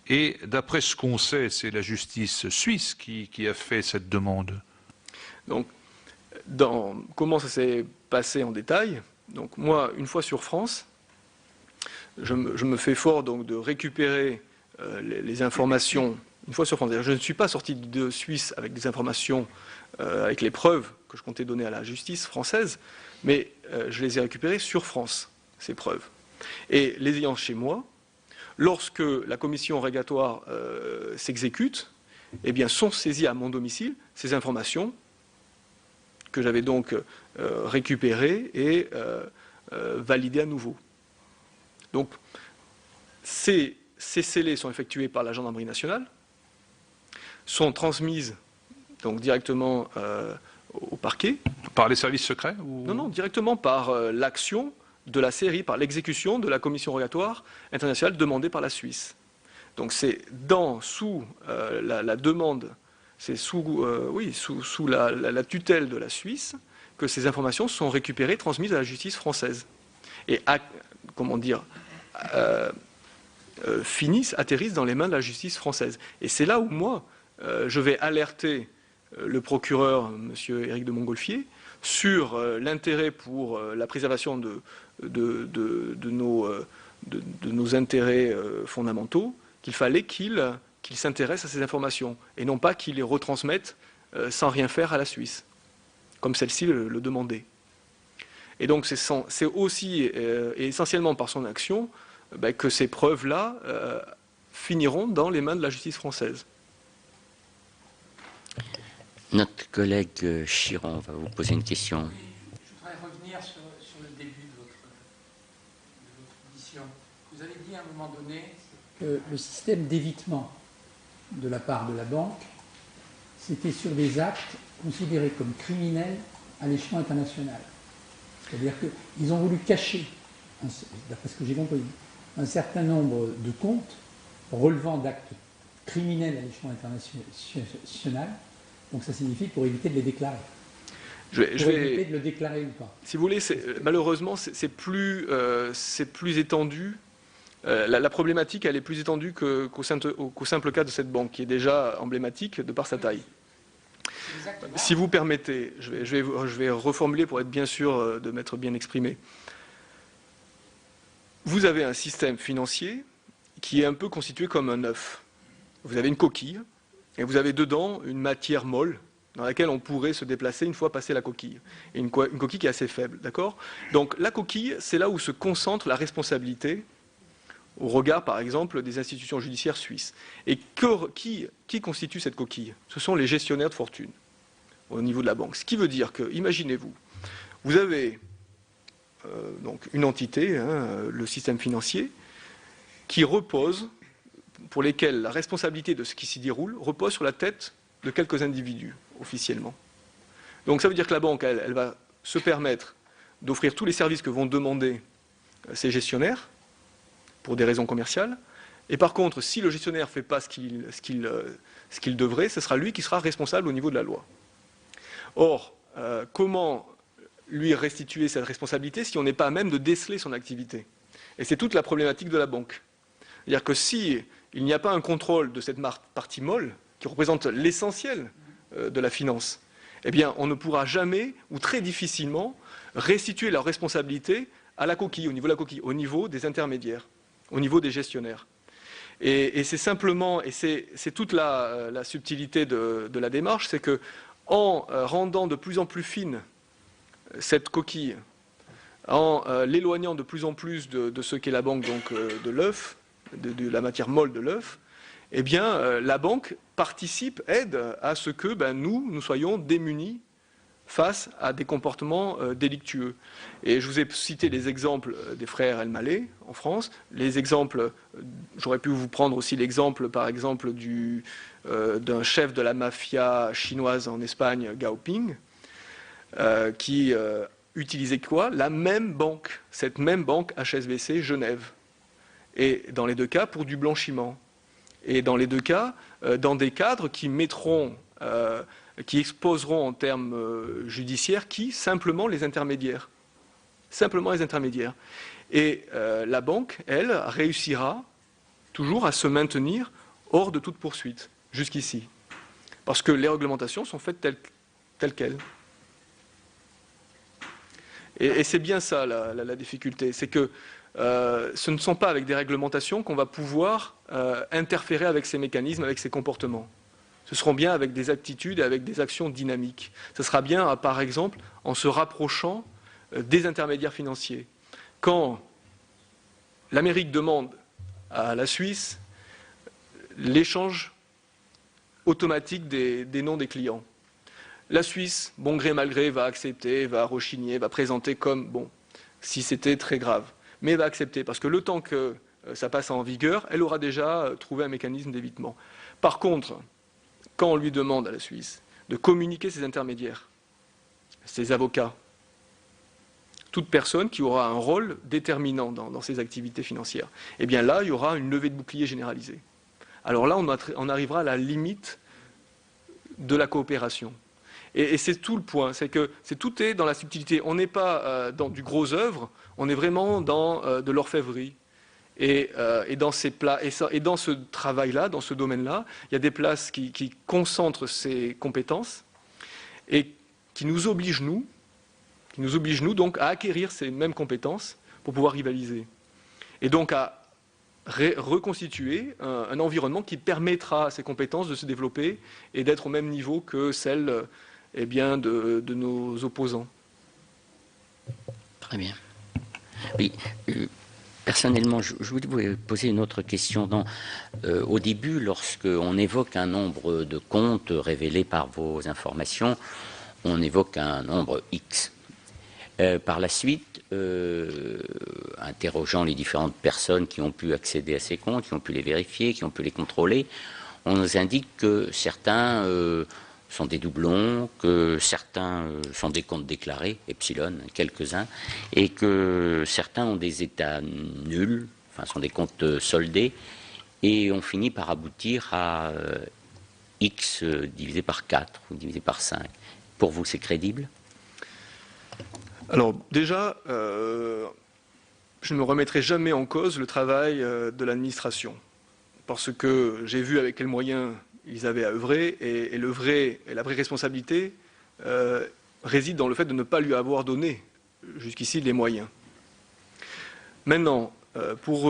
Et d'après ce qu'on sait, c'est la justice suisse qui a fait cette demande. Donc, comment ça s'est passé en détail? Donc moi, une fois sur France, je me fais fort donc, de récupérer les informations. Une fois sur France, je ne suis pas sorti de Suisse avec des informations, avec les preuves que je comptais donner à la justice française, mais je les ai récupérées sur France, ces preuves. Et les ayant chez moi, lorsque la commission rogatoire s'exécute, eh bien, sont saisies à mon domicile ces informations que j'avais donc récupérées et validées à nouveau. Donc, ces scellés sont effectués par la gendarmerie nationale, sont transmises donc directement au parquet. Par les services secrets ou... Non, directement par l'action de la série, par l'exécution de la commission rogatoire internationale demandée par la Suisse. Donc c'est sous la demande, c'est sous la tutelle de la Suisse que ces informations sont récupérées, transmises à la justice française. Et atterrissent dans les mains de la justice française. Et c'est là où moi, je vais alerter le procureur, M. Éric de Montgolfier, sur l'intérêt pour la préservation de nos intérêts fondamentaux, qu'il fallait qu'il s'intéresse à ces informations, et non pas qu'il les retransmette sans rien faire à la Suisse, comme celle-ci le demandait. Et donc c'est aussi et essentiellement par son action que ces preuves-là finiront dans les mains de la justice française. Notre collègue Chiron va vous poser une question. Oui, je voudrais revenir sur le début de votre audition. Vous avez dit à un moment donné que le système d'évitement de la part de la banque, c'était sur des actes considérés comme criminels à l'échelon international. C'est-à-dire qu'ils ont voulu cacher, d'après ce que j'ai compris, un certain nombre de comptes relevant d'actes criminels à l'échelon international. Donc ça signifie pour éviter de les déclarer. Éviter de le déclarer ou pas. Si vous voulez, malheureusement, c'est plus étendu. La problématique, elle est plus étendue qu'au simple cas de cette banque, qui est déjà emblématique de par sa taille. Exactement. Si vous permettez, je vais reformuler pour être bien sûr de m'être bien exprimé. Vous avez un système financier qui est un peu constitué comme un œuf. Vous avez une coquille, et vous avez dedans une matière molle dans laquelle on pourrait se déplacer une fois passé la coquille. Et une coquille qui est assez faible, d'accord? Donc la coquille, c'est là où se concentre la responsabilité au regard, par exemple, des institutions judiciaires suisses. Et qui constitue cette coquille? Ce sont les gestionnaires de fortune au niveau de la banque. Ce qui veut dire que, imaginez-vous, vous avez donc une entité, le système financier, qui repose, pour lesquels la responsabilité de ce qui s'y déroule repose sur la tête de quelques individus, officiellement. Donc ça veut dire que la banque, elle va se permettre d'offrir tous les services que vont demander ces gestionnaires, pour des raisons commerciales, et par contre, si le gestionnaire ne fait pas ce qu'il devrait, ce sera lui qui sera responsable au niveau de la loi. Or, comment lui restituer cette responsabilité si on n'est pas à même de déceler son activité? Et c'est toute la problématique de la banque. C'est-à-dire que si il n'y a pas un contrôle de cette partie molle, qui représente l'essentiel de la finance, eh bien, on ne pourra jamais, ou très difficilement, restituer leur responsabilité à la coquille, au niveau de la coquille, au niveau des intermédiaires, au niveau des gestionnaires. Et c'est simplement, et c'est toute la subtilité de la démarche, c'est que en rendant de plus en plus fine cette coquille, en l'éloignant de plus en plus de ce qu'est la banque, donc de l'œuf, de la matière molle de l'œuf, eh bien, la banque participe, aide à ce que nous soyons démunis face à des comportements délictueux. Et je vous ai cité les exemples des frères El Maleh en France. Les exemples, j'aurais pu vous prendre aussi l'exemple, par exemple, d'un chef de la mafia chinoise en Espagne, Gao Ping, qui utilisait quoi? La même banque, cette même banque HSBC Genève. Et dans les deux cas, pour du blanchiment. Et dans les deux cas, dans des cadres qui mettront, qui exposeront en termes judiciaires, simplement les intermédiaires. Simplement les intermédiaires. Et la banque, elle, réussira toujours à se maintenir hors de toute poursuite, jusqu'ici. Parce que les réglementations sont faites telles quelles. Et c'est bien ça la difficulté, c'est que ce ne sont pas avec des réglementations qu'on va pouvoir interférer avec ces mécanismes, avec ces comportements. Ce seront bien avec des attitudes et avec des actions dynamiques. Ce sera bien, par exemple, en se rapprochant des intermédiaires financiers. Quand l'Amérique demande à la Suisse l'échange automatique des noms des clients, la Suisse, bon gré mal gré, va accepter, va rechigner, va présenter comme, bon, si c'était très grave. Mais va accepter, parce que le temps que ça passe en vigueur, elle aura déjà trouvé un mécanisme d'évitement. Par contre, quand on lui demande à la Suisse de communiquer ses intermédiaires, ses avocats, toute personne qui aura un rôle déterminant dans ses activités financières, eh bien là, il y aura une levée de bouclier généralisée. Alors là, on arrivera à la limite de la coopération. Et c'est tout le point, c'est que tout est dans la subtilité. On n'est pas dans du gros œuvre, on est vraiment dans de l'orfèvrerie. Et dans ces plats, et dans ce travail-là, dans ce domaine-là, il y a des places qui concentrent ces compétences et qui nous obligent, nous, donc à acquérir ces mêmes compétences pour pouvoir rivaliser. Et donc à reconstituer un environnement qui permettra à ces compétences de se développer et d'être au même niveau que celles de nos opposants. Très bien. Oui. Personnellement, je voulais vous poser une autre question. Au début, lorsqu'on évoque un nombre de comptes révélés par vos informations, on évoque un nombre X. Par la suite, interrogeant les différentes personnes qui ont pu accéder à ces comptes, qui ont pu les vérifier, qui ont pu les contrôler, on nous indique que certains sont des doublons, que certains sont des comptes déclarés, epsilon, quelques-uns, et que certains ont des états nuls, enfin sont des comptes soldés, et on finit par aboutir à X divisé par 4 ou divisé par 5. Pour vous, c'est crédible? Alors déjà, je ne me remettrai jamais en cause le travail de l'administration, parce que j'ai vu avec quels moyens ils avaient à œuvrer, et la vraie responsabilité réside dans le fait de ne pas lui avoir donné jusqu'ici les moyens. Maintenant, pour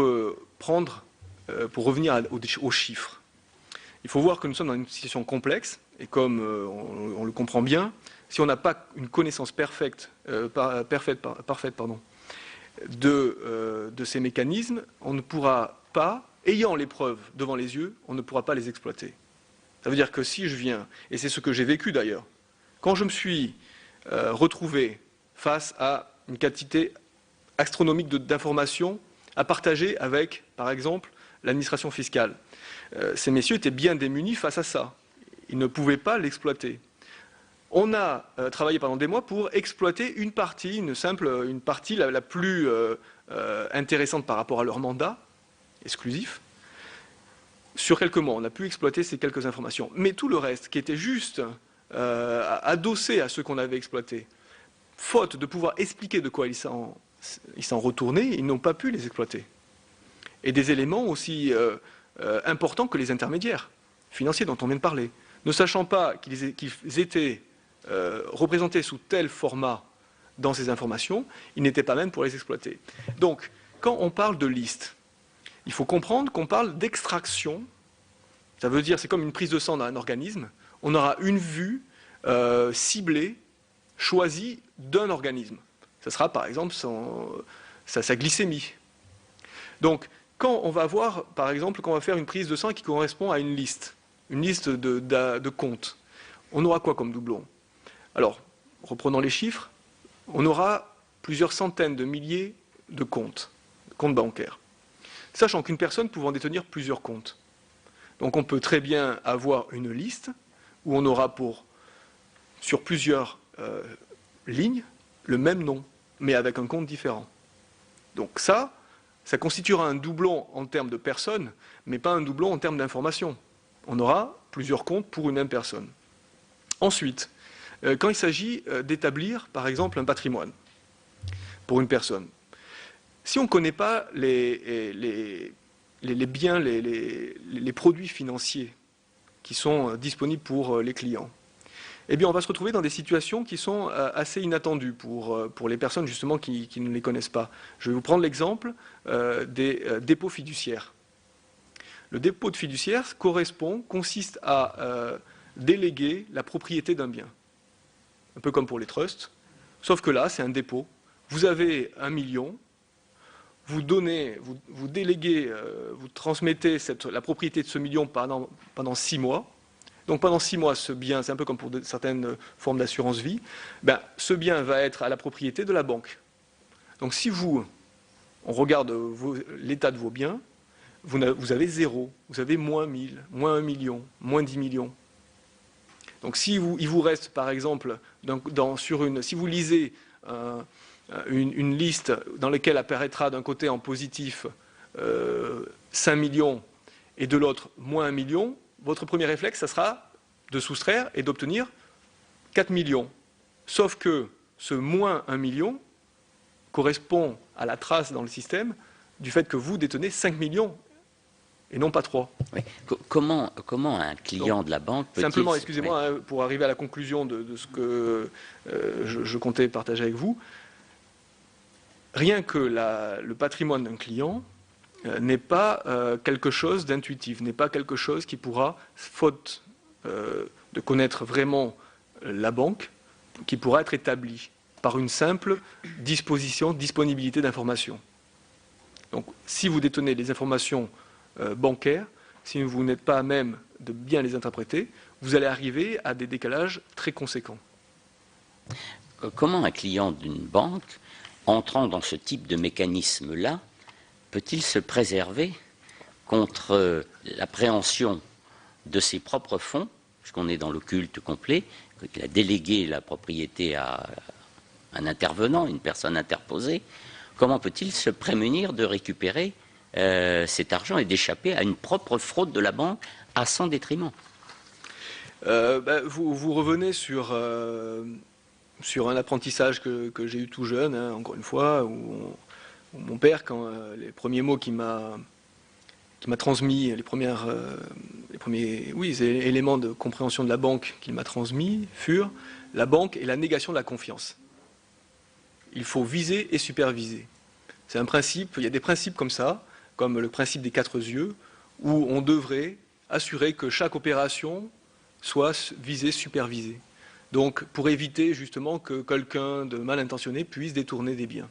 revenir aux chiffres, il faut voir que nous sommes dans une situation complexe, et comme on le comprend bien, si on n'a pas une connaissance parfaite de ces mécanismes, on ne pourra pas, ayant les preuves devant les yeux, on ne pourra pas les exploiter. Ça veut dire que si je viens, et c'est ce que j'ai vécu d'ailleurs, quand je me suis retrouvé face à une quantité astronomique d'informations à partager avec, par exemple, l'administration fiscale, ces messieurs étaient bien démunis face à ça. Ils ne pouvaient pas l'exploiter. On a travaillé pendant des mois pour exploiter une partie la plus intéressante par rapport à leur mandat exclusif. Sur quelques mois, on a pu exploiter ces quelques informations. Mais tout le reste, qui était juste adossé à ce qu'on avait exploité, faute de pouvoir expliquer de quoi ils s'en retournaient, ils n'ont pas pu les exploiter. Et des éléments aussi importants que les intermédiaires financiers dont on vient de parler. Ne sachant pas qu'ils étaient représentés sous tel format dans ces informations, ils n'étaient pas même pour les exploiter. Donc, quand on parle de liste, il faut comprendre qu'on parle d'extraction. Ça veut dire, c'est comme une prise de sang dans un organisme. On aura une vue ciblée, choisie d'un organisme. Ça sera par exemple sa glycémie. Donc, quand on va voir, par exemple, qu'on va faire une prise de sang qui correspond à une liste de comptes, on aura quoi comme doublon? Alors, reprenons les chiffres, on aura plusieurs centaines de milliers de comptes bancaires, sachant qu'une personne pouvant détenir plusieurs comptes. Donc on peut très bien avoir une liste où on aura sur plusieurs lignes le même nom, mais avec un compte différent. Donc ça constituera un doublon en termes de personnes, mais pas un doublon en termes d'informations. On aura plusieurs comptes pour une même personne. Ensuite, quand il s'agit d'établir, par exemple, un patrimoine pour une personne, si on ne connaît pas les biens, les produits financiers qui sont disponibles pour les clients, eh bien on va se retrouver dans des situations qui sont assez inattendues pour les personnes justement qui ne les connaissent pas. Je vais vous prendre l'exemple des dépôts fiduciaires. Le dépôt de fiduciaire consiste à déléguer la propriété d'un bien. Un peu comme pour les trusts, sauf que là, c'est un dépôt. Vous avez 1 million, vous déléguez, vous transmettez la propriété de ce million pendant 6 mois. Donc pendant 6 mois, ce bien, c'est un peu comme pour certaines formes d'assurance vie, ce bien va être à la propriété de la banque. Donc si on regarde l'état de vos biens, vous avez 0, vous avez moins 1000, moins 1 million, moins 10 millions. Donc si il vous reste, par exemple, si vous lisez une liste dans laquelle apparaîtra d'un côté en positif 5 millions et de l'autre moins 1 million, votre premier réflexe, ça sera de soustraire et d'obtenir 4 millions. Sauf que ce moins 1 million correspond à la trace dans le système du fait que vous détenez 5 millions et non pas 3. Oui. Comment un client de la banque peut-il... Simplement, excusez-moi, pour arriver à la conclusion de ce que je comptais partager avec vous, rien que le patrimoine d'un client n'est pas quelque chose d'intuitif, n'est pas quelque chose qui pourra, faute de connaître vraiment la banque, qui pourra être établi par une simple disponibilité d'informations. Donc, si vous détenez les informations bancaires, si vous n'êtes pas à même de bien les interpréter, vous allez arriver à des décalages très conséquents. Comment un client d'une banque, entrant dans ce type de mécanisme-là, peut-il se préserver contre l'appréhension de ses propres fonds, puisqu'on est dans l'occulte complet, qu'il a délégué la propriété à un intervenant, une personne interposée? Comment peut-il se prémunir de récupérer cet argent et d'échapper à une propre fraude de la banque à son détriment? Vous revenez sur un apprentissage que j'ai eu tout jeune, hein, encore une fois, où mon père, quand les premiers mots qui m'a transmis, les premiers éléments de compréhension de la banque qu'il m'a transmis furent la banque et la négation de la confiance. Il faut viser et superviser. C'est un principe, il y a des principes comme ça, comme le principe des 4 yeux, où on devrait assurer que chaque opération soit visée, supervisée. Donc, pour éviter justement que quelqu'un de mal intentionné puisse détourner des biens.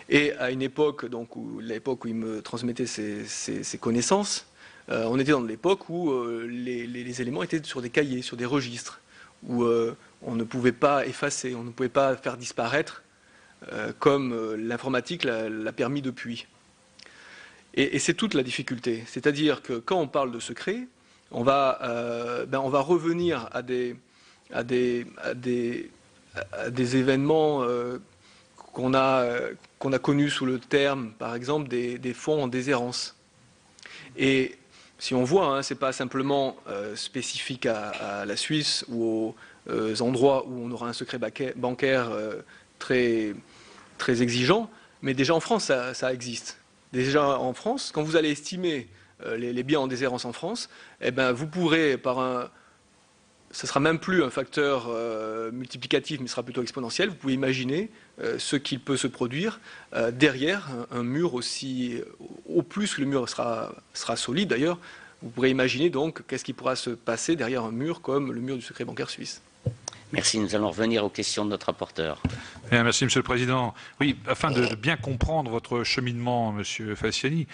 Et à une époque, l'époque où il me transmettait ses connaissances, on était dans l'époque où les éléments étaient sur des cahiers, sur des registres, où on ne pouvait pas effacer, on ne pouvait pas faire disparaître, comme l'informatique l'a permis depuis. Et c'est toute la difficulté. C'est-à-dire que quand on parle de secret, on va revenir à des événements qu'on a connus sous le terme, par exemple, des fonds en déshérence. Et si on voit, hein, ce n'est pas simplement spécifique à la Suisse ou aux endroits où on aura un secret bancaire très, très exigeant, mais déjà en France, ça existe. Déjà en France, quand vous allez estimer les biens en déshérence en France, eh ben, vous pourrez, ce ne sera même plus un facteur multiplicatif, mais ce sera plutôt exponentiel. Vous pouvez imaginer ce qu'il peut se produire derrière un mur aussi, au plus que le mur sera solide d'ailleurs. Vous pourrez imaginer donc qu'est-ce qui pourra se passer derrière un mur comme le mur du secret bancaire suisse. Merci. Nous allons revenir aux questions de notre rapporteur. Bien, merci, Monsieur le Président. Oui, afin de bien comprendre votre cheminement, Monsieur Falciani,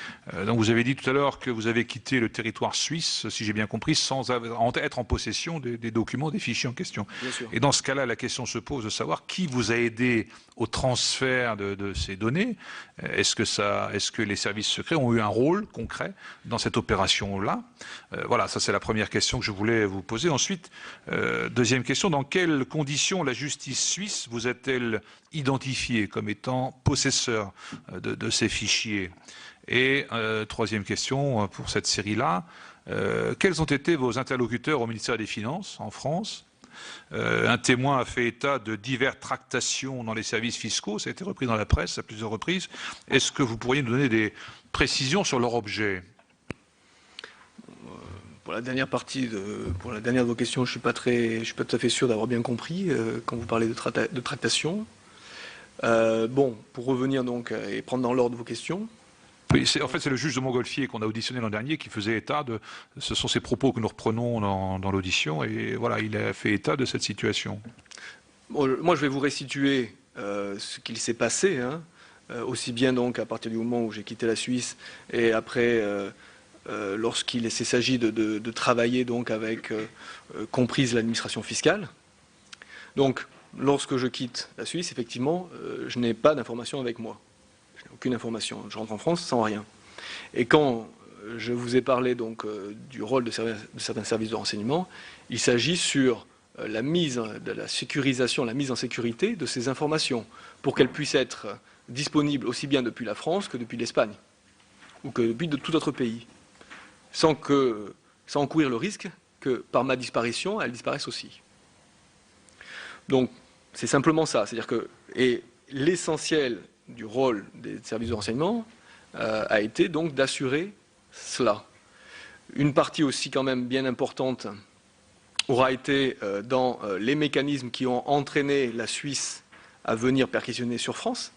donc vous avez dit tout à l'heure que vous avez quitté le territoire suisse, si j'ai bien compris, sans être en possession des documents, des fichiers en question. Bien sûr. Et dans ce cas-là, la question se pose de savoir qui vous a aidé au transfert de ces données. Est-ce que les services secrets ont eu un rôle concret dans cette opération-là? Voilà, ça c'est la première question que je voulais vous poser. Ensuite, deuxième question, dans quelles conditions la justice suisse vous a-t-elle identifié comme étant possesseur de ces fichiers? Et troisième question pour cette série-là, quels ont été vos interlocuteurs au ministère des Finances en France? Un témoin a fait état de diverses tractations dans les services fiscaux, ça a été repris dans la presse à plusieurs reprises. Est-ce que vous pourriez nous donner des précisions sur leur objet? Pour la dernière de vos questions, je suis pas tout à fait sûr d'avoir bien compris quand vous parlez de tractation. Bon, pour revenir donc et prendre dans l'ordre vos questions. Oui, en fait, c'est le juge de Montgolfier qu'on a auditionné l'an dernier qui faisait état de... Ce sont ces propos que nous reprenons dans l'audition et voilà, il a fait état de cette situation. Bon, moi, je vais vous restituer ce qu'il s'est passé, hein, aussi bien donc à partir du moment où j'ai quitté la Suisse et après, lorsqu'il s'agit de travailler donc avec, comprise l'administration fiscale. Donc, lorsque je quitte la Suisse, effectivement, je n'ai pas d'informations avec moi. Je n'ai aucune information. Je rentre en France sans rien. Et quand je vous ai parlé donc du rôle de certains services de renseignement, il s'agit sur la mise de la sécurisation, la mise en sécurité de ces informations pour qu'elles puissent être disponibles aussi bien depuis la France que depuis l'Espagne ou que depuis tout autre pays, sans encourir le risque que par ma disparition, elles disparaissent aussi. Donc c'est simplement ça, c'est-à-dire que l'essentiel du rôle des services de renseignement a été donc d'assurer cela. Une partie aussi quand même bien importante aura été dans les mécanismes qui ont entraîné la Suisse à venir perquisitionner sur France,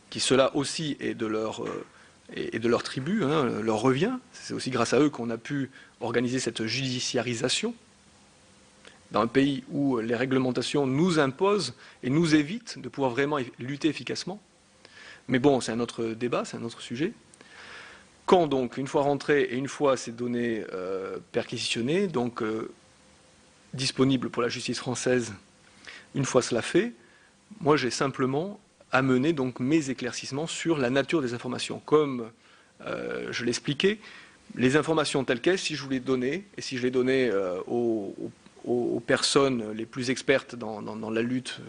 qui cela aussi est de leur tribu, hein, leur revient. C'est aussi grâce à eux qu'on a pu organiser cette judiciarisation dans un pays où les réglementations nous imposent et nous évitent de pouvoir vraiment lutter efficacement. Mais bon, c'est un autre débat, c'est un autre sujet. Quand donc, une fois rentrées et une fois ces données perquisitionnées, donc disponibles pour la justice française, une fois cela fait, moi j'ai simplement amené donc mes éclaircissements sur la nature des informations. Comme je l'expliquais, les informations telles quelles, si je vous les donnais, et si je les donnais aux personnes les plus expertes dans la lutte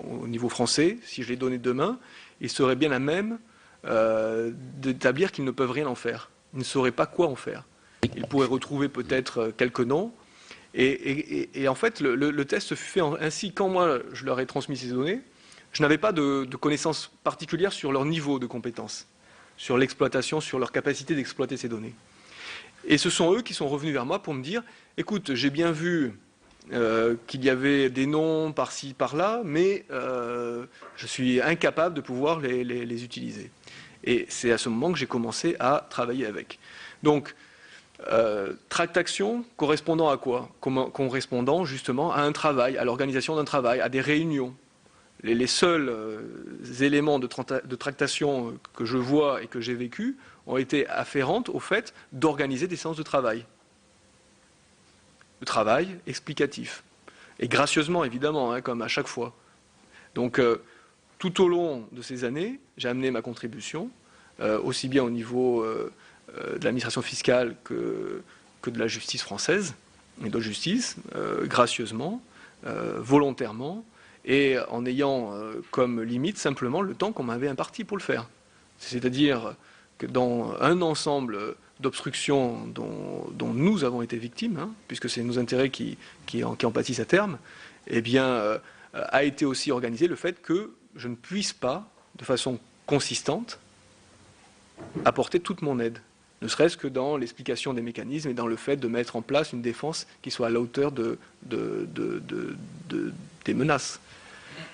au niveau français, si je les donnais demain, ils seraient bien à même d'établir qu'ils ne peuvent rien en faire. Ils ne sauraient pas quoi en faire. Ils pourraient retrouver peut-être quelques noms. Et en fait, le test se fait ainsi. Quand moi, je leur ai transmis ces données, je n'avais pas de connaissances particulières sur leur niveau de compétence, sur l'exploitation, sur leur capacité d'exploiter ces données. Et ce sont eux qui sont revenus vers moi pour me dire, écoute, j'ai bien vu qu'il y avait des noms par-ci, par-là, mais je suis incapable de pouvoir les utiliser. Et c'est à ce moment que j'ai commencé à travailler avec. Donc, tractation correspondant à quoi? Correspondant justement à un travail, à l'organisation d'un travail, à des réunions. Les seuls éléments de tractation que je vois et que j'ai vécu ont été afférentes au fait d'organiser des séances de travail. De travail explicatif. Et gracieusement, évidemment, hein, comme à chaque fois. Donc, tout au long de ces années, j'ai amené ma contribution, aussi bien au niveau de l'administration fiscale que de la justice française, et de justice, gracieusement, volontairement, et en ayant comme limite simplement le temps qu'on m'avait imparti pour le faire. C'est-à-dire que dans un ensemble d'obstructions dont nous avons été victimes, hein, puisque c'est nos intérêts qui en pâtissent à terme, eh bien, a été aussi organisé le fait que je ne puisse pas, de façon consistante, apporter toute mon aide. ne serait-ce que dans l'explication des mécanismes et dans le fait de mettre en place une défense qui soit à la hauteur des menaces.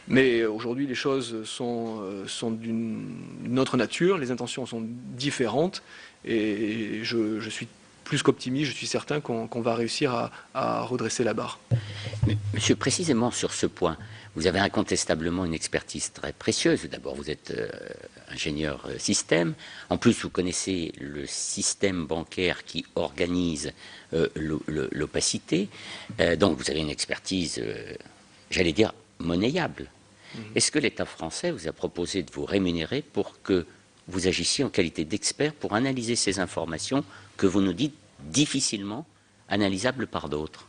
Mais aujourd'hui, les choses sont d'une autre nature, les intentions sont différentes, et je suis plus qu'optimiste, je suis certain qu'on va réussir à redresser la barre. Mais, monsieur, précisément sur ce point, vous avez incontestablement une expertise très précieuse. D'abord, vous êtes ingénieur système. En plus, vous connaissez le système bancaire qui organise l'opacité. Donc, vous avez une expertise, j'allais dire, monnayable. Est-ce que l'État français vous a proposé de vous rémunérer pour que vous agissiez en qualité d'expert pour analyser ces informations que vous nous dites difficilement analysables par d'autres?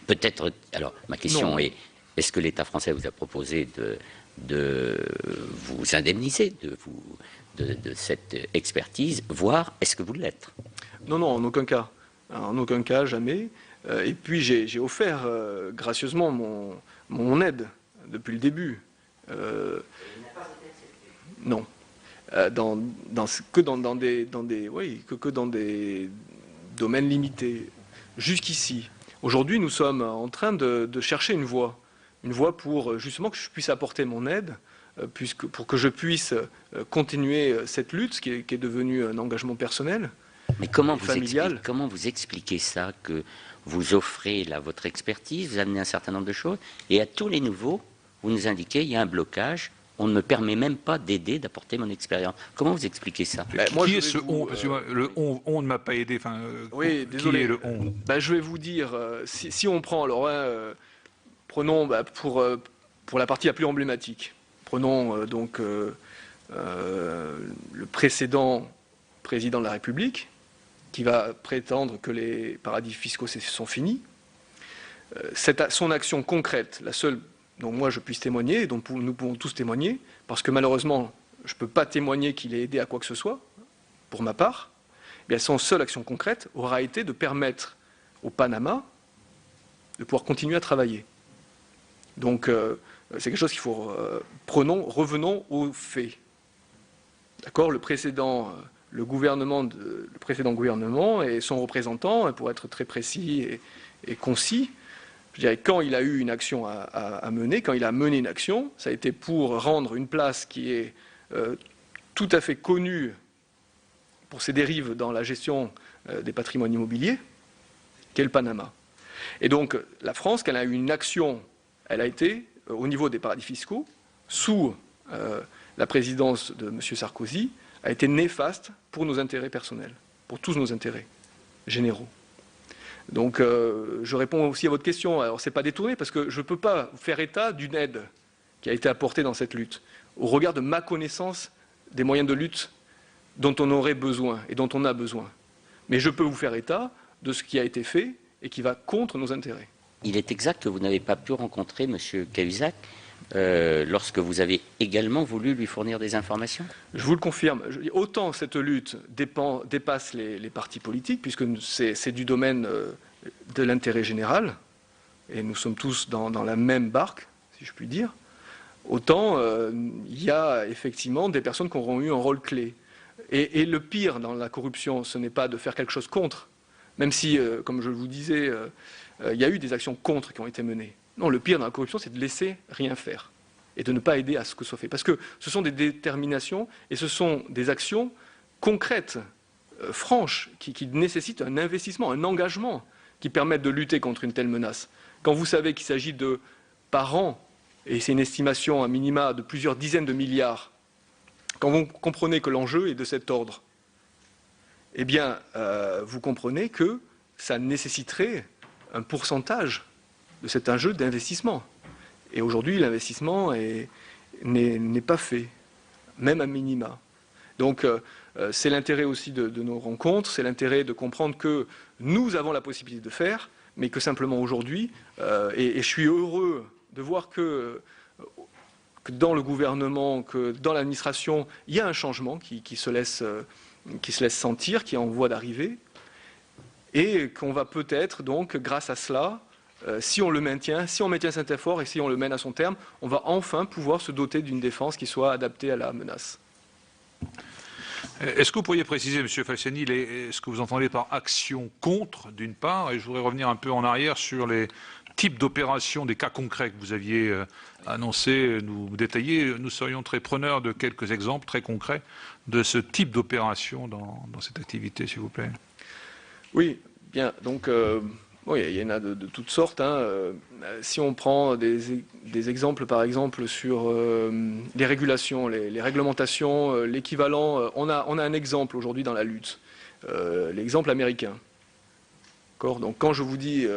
Peut-être. Alors, ma question est, est-ce que l'État français vous a proposé de vous indemniser de cette expertise, voire est-ce que vous l'êtes? Non, en aucun cas. En aucun cas, jamais. Et puis, j'ai offert gracieusement mon aide depuis le début. Non. Que dans des domaines limités. Jusqu'ici. Aujourd'hui, nous sommes en train de chercher une voie pour justement que je puisse apporter mon aide, pour que je puisse continuer cette lutte qui est devenue un engagement personnel. Mais comment vous expliquez ça, que vous offrez là votre expertise, vous amenez un certain nombre de choses, et à tous les nouveaux, vous nous indiquez il y a un blocage, on ne me permet même pas d'aider, d'apporter mon expérience. Comment vous expliquez ça? Qui est ce on? Parce que le on ne m'a pas aidé. Enfin, oui, désolé. Qui est le on? Je vais vous dire, si on prend, alors prenons pour la partie la plus emblématique, prenons donc le précédent président de la République, qui va prétendre que les paradis fiscaux sont finis. Son action concrète, la seule dont moi je puisse témoigner, et dont nous pouvons tous témoigner, parce que malheureusement, je ne peux pas témoigner qu'il ait aidé à quoi que ce soit, pour ma part, eh bien, son seule action concrète aura été de permettre au Panama de pouvoir continuer à travailler. Donc, c'est quelque chose qu'il faut... revenons aux faits. D'accord ? Le précédent gouvernement et son représentant, pour être très précis et concis, je dirais, quand il a eu une action à mener, quand il a mené une action, ça a été pour rendre une place qui est tout à fait connue pour ses dérives dans la gestion des patrimoines immobiliers, qu'est le Panama. Et donc, la France, quand elle a eu une action, elle a été, au niveau des paradis fiscaux, sous la présidence de M. Sarkozy, a été néfaste pour nos intérêts personnels, pour tous nos intérêts généraux. Donc, je réponds aussi à votre question. Alors, ce n'est pas détourné, parce que je ne peux pas faire état d'une aide qui a été apportée dans cette lutte, au regard de ma connaissance des moyens de lutte dont on aurait besoin et dont on a besoin. Mais je peux vous faire état de ce qui a été fait et qui va contre nos intérêts. Il est exact que vous n'avez pas pu rencontrer M. Cahuzac lorsque vous avez également voulu lui fournir des informations? Je vous le confirme. Autant cette lutte dépasse les partis politiques, puisque c'est du domaine de l'intérêt général, et nous sommes tous dans la même barque, si je puis dire, autant il y a effectivement des personnes qui auront eu un rôle clé. Et le pire dans la corruption, ce n'est pas de faire quelque chose contre, même si, comme je vous disais, il y a eu des actions contre qui ont été menées. Non, le pire dans la corruption, c'est de laisser rien faire et de ne pas aider à ce que soit fait. Parce que ce sont des déterminations et ce sont des actions concrètes, franches, qui nécessitent un investissement, un engagement qui permettent de lutter contre une telle menace. Quand vous savez qu'il s'agit de, par an, et c'est une estimation à minima de plusieurs dizaines de milliards, quand vous comprenez que l'enjeu est de cet ordre, eh bien, vous comprenez que ça nécessiterait un pourcentage de cet enjeu d'investissement. Et aujourd'hui, l'investissement n'est pas fait, même à minima. Donc, c'est l'intérêt aussi de nos rencontres, c'est l'intérêt de comprendre que nous avons la possibilité de faire, mais que simplement aujourd'hui, et je suis heureux de voir que dans le gouvernement, que dans l'administration, il y a un changement qui se laisse sentir, qui est en voie d'arriver, et qu'on va peut-être, donc, grâce à cela, si on maintient cet effort et si on le mène à son terme, on va enfin pouvoir se doter d'une défense qui soit adaptée à la menace. Est-ce que vous pourriez préciser, M. Falciani, ce que vous entendez par action contre, d'une part, et je voudrais revenir un peu en arrière sur les types d'opérations, des cas concrets que vous aviez annoncés, nous détailler. Nous serions très preneurs de quelques exemples très concrets de ce type d'opération dans cette activité, s'il vous plaît. Oui, bien. Donc, bon, il y en a de toutes sortes. Hein. Si on prend des exemples, par exemple, sur les régulations, les réglementations, l'équivalent, on a un exemple aujourd'hui dans la lutte, l'exemple américain. Donc, quand je vous dis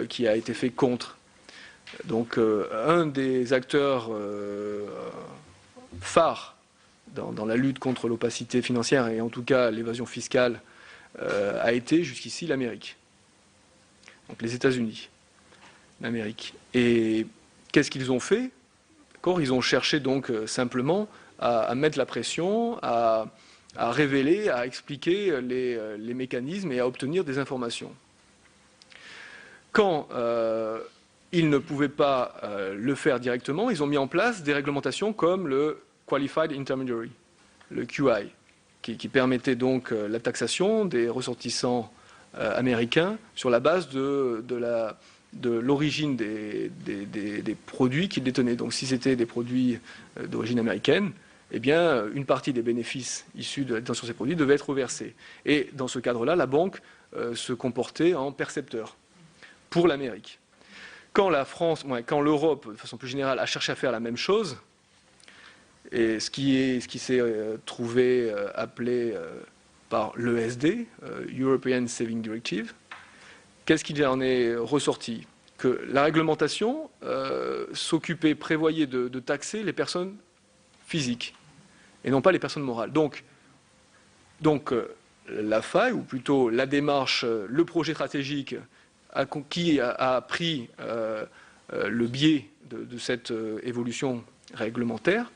qui a été fait contre, donc un des acteurs phares dans la lutte contre l'opacité financière et en tout cas l'évasion fiscale a été jusqu'ici l'Amérique. Donc les États-Unis, l'Amérique. Et qu'est-ce qu'ils ont fait? Ils ont cherché donc simplement à mettre la pression, à révéler, à expliquer les mécanismes et à obtenir des informations. Quand ils ne pouvaient pas le faire directement, ils ont mis en place des réglementations comme le Qualified Intermediary, le QI, qui permettait donc la taxation des ressortissants américains sur la base de l'origine des produits qu'ils détenaient. Donc si c'était des produits d'origine américaine, eh bien, une partie des bénéfices issus de la détention de ces produits devait être reversée. Et dans ce cadre-là, la banque se comportait en percepteur pour l'Amérique. Quand l'Europe, de façon plus générale, a cherché à faire la même chose, et ce qui s'est trouvé appelé par l'ESD, European Saving Directive, qu'est-ce qui en est ressorti? Que la réglementation prévoyait de taxer les personnes physiques et non pas les personnes morales. Donc la faille, ou plutôt la démarche, le projet stratégique qui a pris le biais de cette évolution réglementaire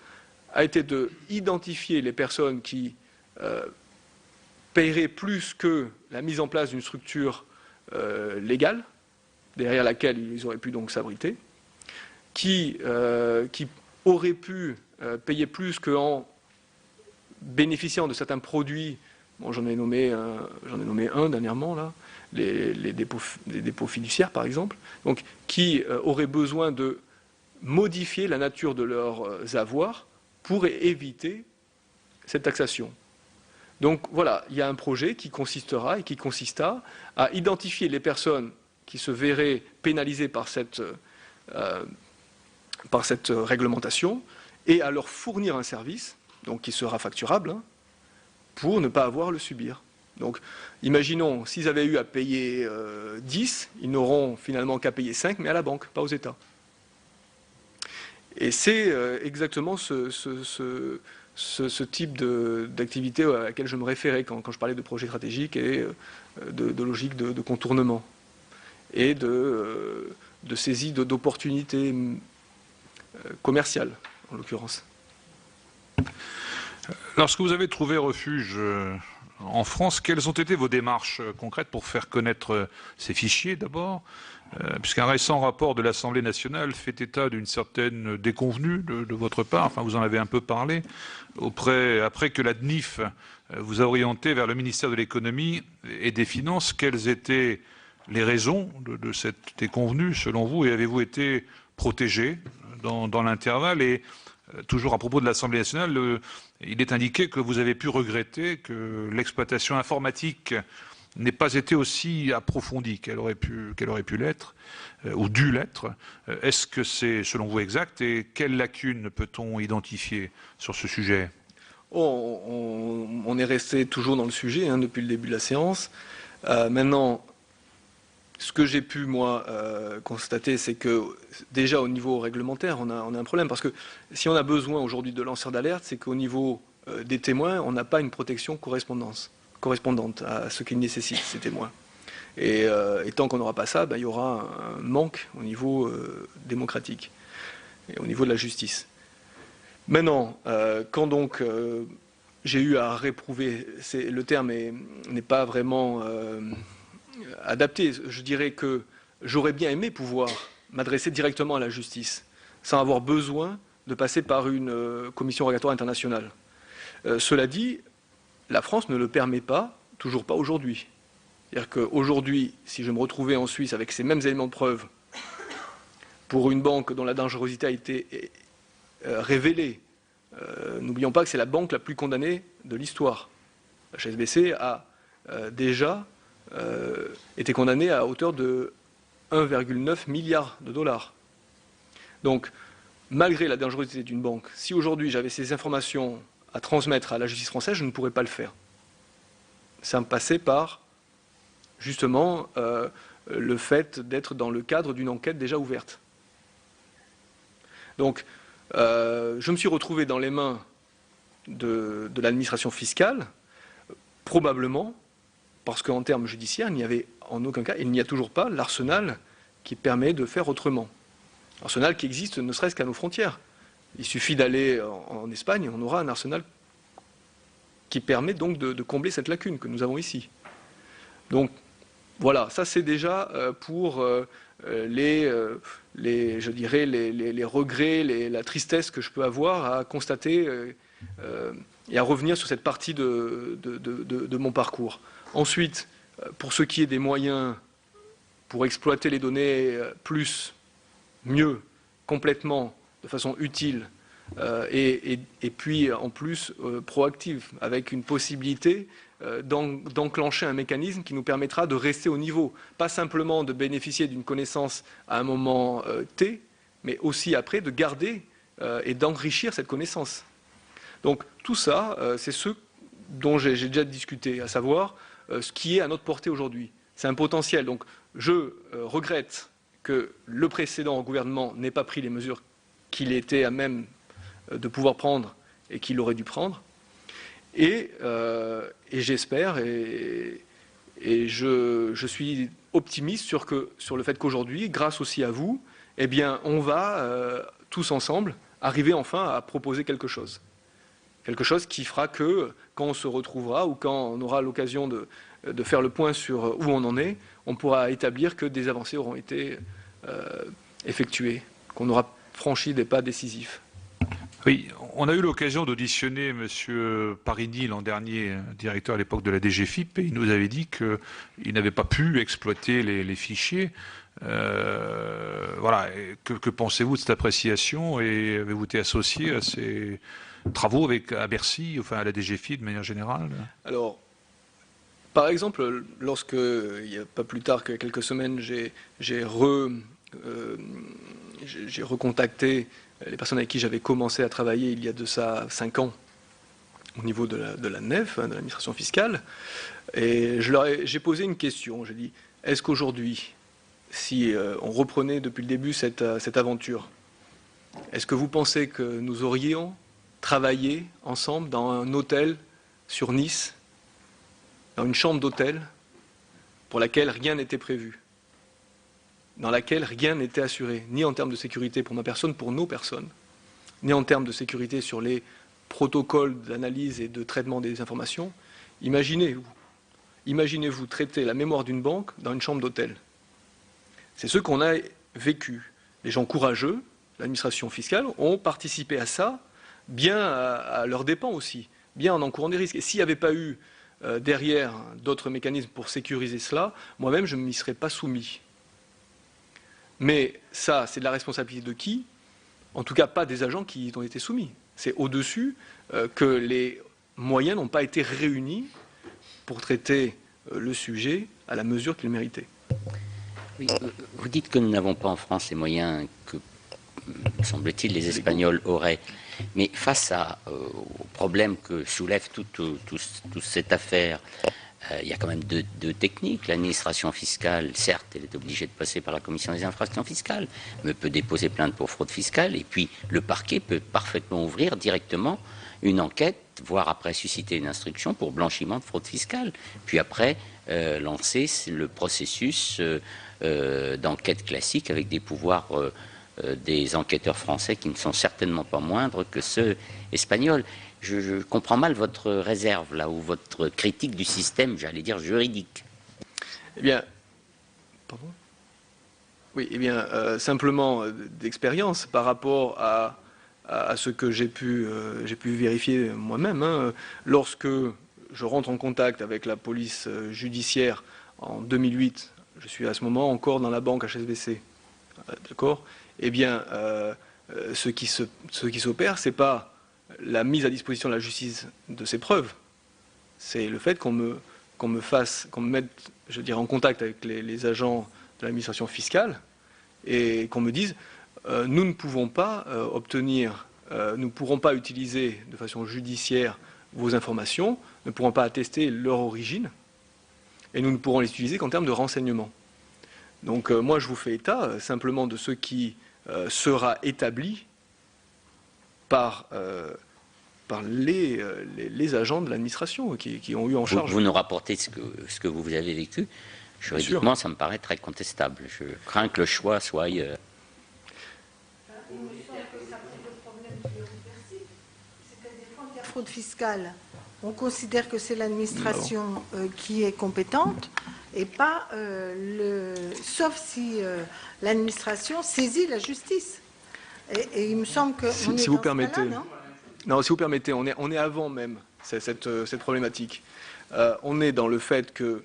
a été d'identifier les personnes qui paieraient plus que la mise en place d'une structure légale, derrière laquelle ils auraient pu donc s'abriter, qui auraient pu payer plus qu'en bénéficiant de certains produits. Bon, j'en ai nommé un dernièrement, là, les dépôts fiduciaires, par exemple, donc, qui auraient besoin de modifier la nature de leurs avoirs pour éviter cette taxation. Donc voilà, il y a un projet qui consistera et qui consista à identifier les personnes qui se verraient pénalisées par cette réglementation et à leur fournir un service, donc qui sera facturable, hein, pour ne pas avoir à le subir. Donc imaginons, s'ils avaient eu à payer 10, ils n'auront finalement qu'à payer 5, mais à la banque, pas aux États. Et c'est exactement ce type d'activité à laquelle je me référais quand je parlais de projet stratégique et de logique de contournement et de saisie d'opportunités commerciales, en l'occurrence. Lorsque vous avez trouvé refuge en France, quelles ont été vos démarches concrètes pour faire connaître ces fichiers d'abord, puisqu'un récent rapport de l'Assemblée nationale fait état d'une certaine déconvenue de votre part, enfin vous en avez un peu parlé, après que la DNIF vous a orienté vers le ministère de l'économie et des finances. Quelles étaient les raisons de cette déconvenue selon vous, et avez-vous été protégé dans l'intervalle? Et toujours à propos de l'Assemblée nationale, il est indiqué que vous avez pu regretter que l'exploitation informatique n'ait pas été aussi approfondie qu'elle aurait pu l'être, ou dû l'être. Est-ce que c'est, selon vous, exact? Et quelles lacunes peut-on identifier sur ce sujet? On est resté toujours dans le sujet, hein, depuis le début de la séance. Maintenant, ce que j'ai pu, moi, constater, c'est que déjà au niveau réglementaire, on a un problème. Parce que si on a besoin aujourd'hui de lanceurs d'alerte, c'est qu'au niveau des témoins, on n'a pas une protection correspondante à ce qu'ils nécessitent, ces témoins. Et tant qu'on n'aura pas ça, il y aura un manque au niveau démocratique et au niveau de la justice. Maintenant, quand donc j'ai eu à réprouver, le terme n'est pas vraiment adapté, je dirais que j'aurais bien aimé pouvoir m'adresser directement à la justice, sans avoir besoin de passer par une commission rogatoire internationale. Cela dit, la France ne le permet pas, toujours pas aujourd'hui. C'est-à-dire qu'aujourd'hui, si je me retrouvais en Suisse avec ces mêmes éléments de preuve pour une banque dont la dangerosité a été révélée, n'oublions pas que c'est la banque la plus condamnée de l'histoire. HSBC a déjà été condamnée à hauteur de 1,9 milliard de dollars. Donc, malgré la dangerosité d'une banque, si aujourd'hui j'avais ces informations à transmettre à la justice française, je ne pourrais pas le faire. Ça me passait par, justement, le fait d'être dans le cadre d'une enquête déjà ouverte. Donc, je me suis retrouvé dans les mains de l'administration fiscale, probablement parce qu'en termes judiciaires, il n'y avait en aucun cas, il n'y a toujours pas l'arsenal qui permet de faire autrement. Arsenal qui existe ne serait-ce qu'à nos frontières. Il suffit d'aller en Espagne, on aura un arsenal qui permet donc de combler cette lacune que nous avons ici. Donc voilà, ça c'est déjà pour je dirais les regrets, la tristesse que je peux avoir à constater et à revenir sur cette partie de mon parcours. Ensuite, pour ce qui est des moyens pour exploiter les données mieux, complètement, de façon utile, et puis en plus proactive, avec une possibilité d'enclencher un mécanisme qui nous permettra de rester au niveau, pas simplement de bénéficier d'une connaissance à un moment T, mais aussi après de garder et d'enrichir cette connaissance. Donc tout ça, c'est ce dont j'ai déjà discuté, à savoir ce qui est à notre portée aujourd'hui. C'est un potentiel. Donc je regrette que le précédent gouvernement n'ait pas pris les mesures qu'il était à même de pouvoir prendre et qu'il aurait dû prendre. Et j'espère et je suis optimiste sur le fait qu'aujourd'hui, grâce aussi à vous, eh bien, on va tous ensemble arriver enfin à proposer quelque chose. Quelque chose qui fera que, quand on se retrouvera ou quand on aura l'occasion de faire le point sur où on en est, on pourra établir que des avancées auront été effectuées, qu'on aura franchi des pas décisifs. Oui, on a eu l'occasion d'auditionner M. Parini l'an dernier, directeur à l'époque de la DGFiP, et il nous avait dit qu'il n'avait pas pu exploiter les fichiers. Voilà. Que pensez-vous de cette appréciation et avez-vous été associé à ces travaux à Bercy, enfin à la DGFiP de manière générale? Alors, par exemple, lorsque, il n'y a pas plus tard que quelques semaines, j'ai recontacté les personnes avec qui j'avais commencé à travailler il y a de ça 5 ans au niveau de la NEF, de l'administration fiscale, et j'ai posé une question. J'ai dit, est-ce qu'aujourd'hui, si on reprenait depuis le début cette aventure, est-ce que vous pensez que nous aurions travaillé ensemble dans un hôtel sur Nice, dans une chambre d'hôtel pour laquelle rien n'était prévu, dans laquelle rien n'était assuré, ni en termes de sécurité pour ma personne, pour nos personnes, ni en termes de sécurité sur les protocoles d'analyse et de traitement des informations? Imaginez-vous traiter la mémoire d'une banque dans une chambre d'hôtel. C'est ce qu'on a vécu. Les gens courageux, l'administration fiscale, ont participé à ça, bien à leurs dépens aussi, bien en encourant des risques. Et s'il n'y avait pas eu derrière d'autres mécanismes pour sécuriser cela, moi-même je ne m'y serais pas soumis. Mais ça, c'est de la responsabilité de qui? En tout cas, pas des agents qui y ont été soumis. C'est au-dessus que les moyens n'ont pas été réunis pour traiter le sujet à la mesure qu'il méritait. Oui, vous dites que nous n'avons pas en France les moyens que, semble-t-il, les Espagnols auraient. Mais face au problème que soulève toute cette affaire, il y a quand même deux techniques. L'administration fiscale, certes, elle est obligée de passer par la commission des infractions fiscales, mais peut déposer plainte pour fraude fiscale. Et puis, le parquet peut parfaitement ouvrir directement une enquête, voire après susciter une instruction pour blanchiment de fraude fiscale. Puis après, lancer le processus d'enquête classique avec des pouvoirs des enquêteurs français qui ne sont certainement pas moindres que ceux espagnols. Je comprends mal votre réserve, là, ou votre critique du système, j'allais dire, juridique. Eh bien, pardon ? Oui, eh bien, simplement d'expérience par rapport à ce que j'ai pu vérifier moi-même. Lorsque je rentre en contact avec la police judiciaire en 2008, je suis à ce moment encore dans la banque HSBC, d'accord? Eh bien, ce qui s'opère, c'est pas la mise à disposition de la justice de ces preuves, c'est le fait qu'on me mette, je dirais, en contact avec les agents de l'administration fiscale et qu'on me dise nous ne pouvons pas nous ne pourrons pas utiliser de façon judiciaire vos informations, ne pourrons pas attester leur origine et nous ne pourrons les utiliser qu'en termes de renseignement. Donc moi je vous fais état simplement de ce qui sera établi par les agents de l'administration qui ont eu en charge. Vous nous rapportez ce que vous avez vécu. Juridiquement, ça me paraît très contestable. Je crains que le choix soit ailleurs. Il me semble que ça pose le problème du réversible. C'est-à-dire quand il y a fraude fiscale, on considère que c'est l'administration qui est compétente et pas sauf si l'administration saisit la justice. Et il me semble que si vous permettez, non, si vous permettez, on est avant même cette problématique. On est dans le fait que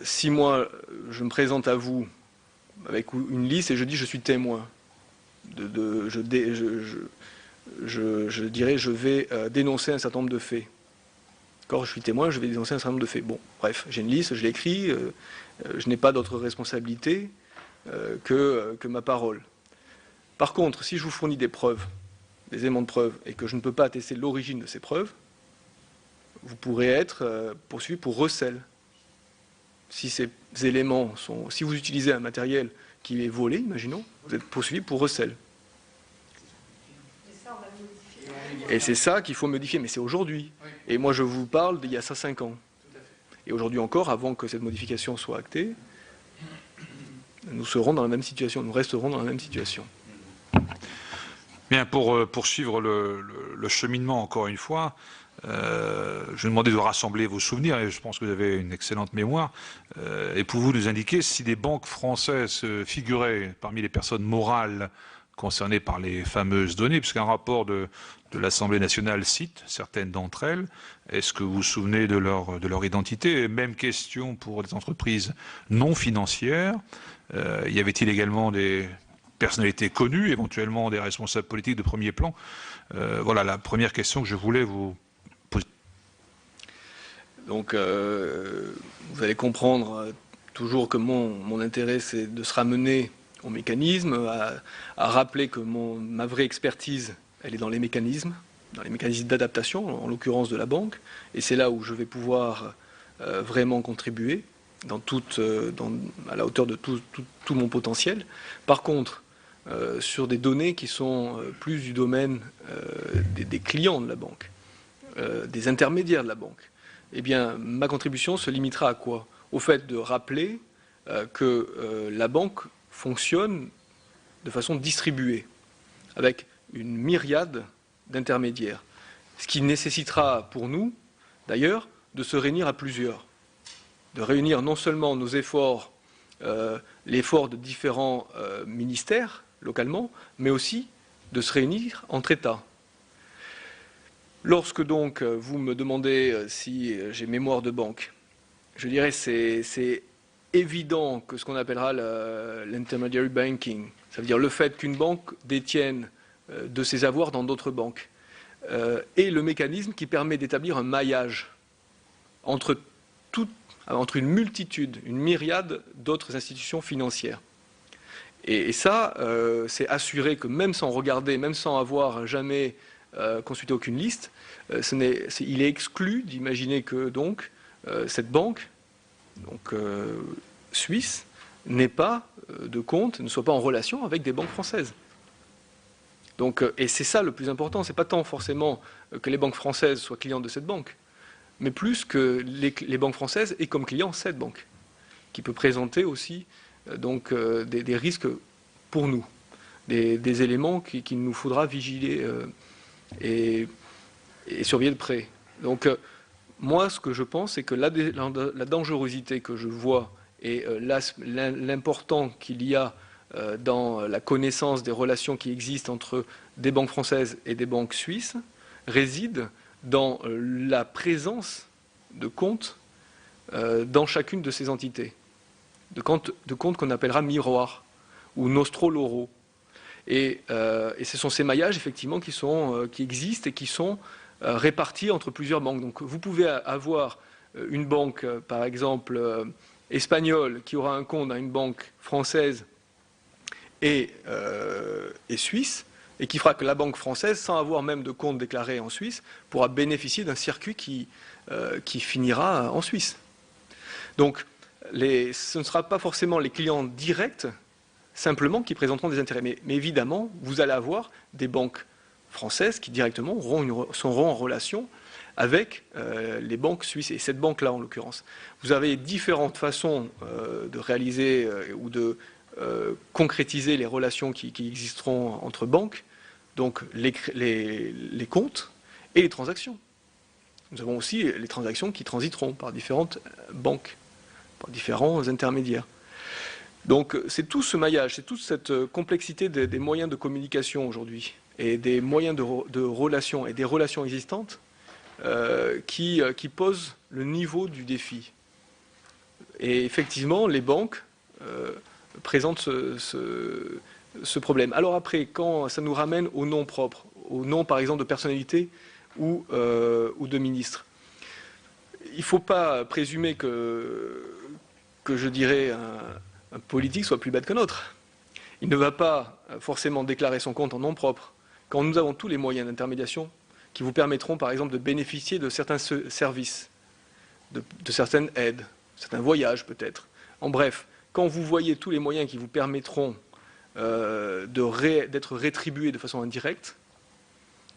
si moi je me présente à vous avec une liste et je dis je suis témoin, je dirais je vais dénoncer un certain nombre de faits. Quand je suis témoin, je vais dénoncer un certain nombre de faits. Bon, bref, j'ai une liste, je l'écris, je n'ai pas d'autre responsabilité que ma parole. Par contre, si je vous fournis des preuves, des éléments de preuve, et que je ne peux pas attester l'origine de ces preuves, vous pourrez être poursuivi pour recel. Si ces éléments sont... Si vous utilisez un matériel qui est volé, imaginons, vous êtes poursuivi pour recel. Et c'est ça qu'il faut modifier, mais c'est aujourd'hui. Et moi, je vous parle d'il y a ça 5 ans. Et aujourd'hui encore, avant que cette modification soit actée, nous serons dans la même situation, nous resterons dans la même situation. Bien, pour poursuivre le cheminement, encore une fois, je vais demander de rassembler vos souvenirs, et je pense que vous avez une excellente mémoire, et pouvez-vous nous indiquer si des banques françaises figuraient parmi les personnes morales concernées par les fameuses données, puisqu'un rapport de l'Assemblée nationale cite certaines d'entre elles. Est-ce que vous vous souvenez de leur identité? Et même question pour les entreprises non financières. Y avait-il également des personnalités connues, éventuellement des responsables politiques de premier plan? Voilà la première question que je voulais vous poser. Donc, vous allez comprendre toujours que mon intérêt, c'est de se ramener au mécanisme, à rappeler que ma vraie expertise, elle est dans les mécanismes d'adaptation, en l'occurrence de la banque, et c'est là où je vais pouvoir vraiment contribuer à la hauteur de tout mon potentiel. Par contre, sur des données qui sont plus du domaine des clients de la banque, des intermédiaires de la banque, eh bien, ma contribution se limitera à quoi? Au fait de rappeler que la banque fonctionne de façon distribuée, avec une myriade d'intermédiaires. Ce qui nécessitera pour nous, d'ailleurs, de se réunir à plusieurs, de réunir non seulement nos efforts, l'effort de différents ministères localement, mais aussi de se réunir entre États. Lorsque donc vous me demandez si j'ai mémoire de banque, je dirais c'est évident que ce qu'on appellera l'intermediary banking, ça veut dire le fait qu'une banque détienne de ses avoirs dans d'autres banques, est le mécanisme qui permet d'établir un maillage entre une multitude, une myriade d'autres institutions financières. Et ça, c'est assuré que même sans regarder, même sans avoir jamais consulté aucune liste, il est exclu d'imaginer que donc cette banque suisse n'ait pas de compte, ne soit pas en relation avec des banques françaises. Donc, et c'est ça le plus important, c'est pas tant forcément que les banques françaises soient clientes de cette banque, mais plus que les banques françaises aient comme client cette banque, qui peut présenter aussi des risques pour nous, des éléments qu'il nous faudra vigiler et surveiller de près. Donc moi, ce que je pense, c'est que la dangerosité que je vois et l'important qu'il y a dans la connaissance des relations qui existent entre des banques françaises et des banques suisses réside dans la présence de comptes dans chacune de ces entités, de comptes qu'on appellera miroirs ou nostroloraux. Et ce sont ces maillages, effectivement, qui existent et qui sont répartis entre plusieurs banques. Donc vous pouvez avoir une banque, par exemple, espagnole, qui aura un compte dans une banque française et suisse, et qui fera que la banque française, sans avoir même de compte déclaré en Suisse, pourra bénéficier d'un circuit qui finira en Suisse. Donc, ce ne sera pas forcément les clients directs, simplement, qui présenteront des intérêts. Mais évidemment, vous allez avoir des banques françaises qui directement seront en relation avec les banques suisses, et cette banque-là en l'occurrence. Vous avez différentes façons de réaliser ou de concrétiser les relations qui existeront entre banques, donc les comptes et les transactions. Nous avons aussi les transactions qui transiteront par différentes banques, par différents intermédiaires. Donc c'est tout ce maillage, c'est toute cette complexité des moyens de communication aujourd'hui et des moyens de relations et des relations existantes qui posent le niveau du défi. Et effectivement, les banques présentent ce problème. Alors après, quand ça nous ramène aux noms propres, aux noms par exemple de personnalités ou de ministres, il ne faut pas présumer que je dirais un politique soit plus bête qu'un autre. Il ne va pas forcément déclarer son compte en nom propre. Quand nous avons tous les moyens d'intermédiation qui vous permettront par exemple de bénéficier de certains services, de certaines aides, certains voyages peut-être. En bref, quand vous voyez tous les moyens qui vous permettront d'être rétribués de façon indirecte,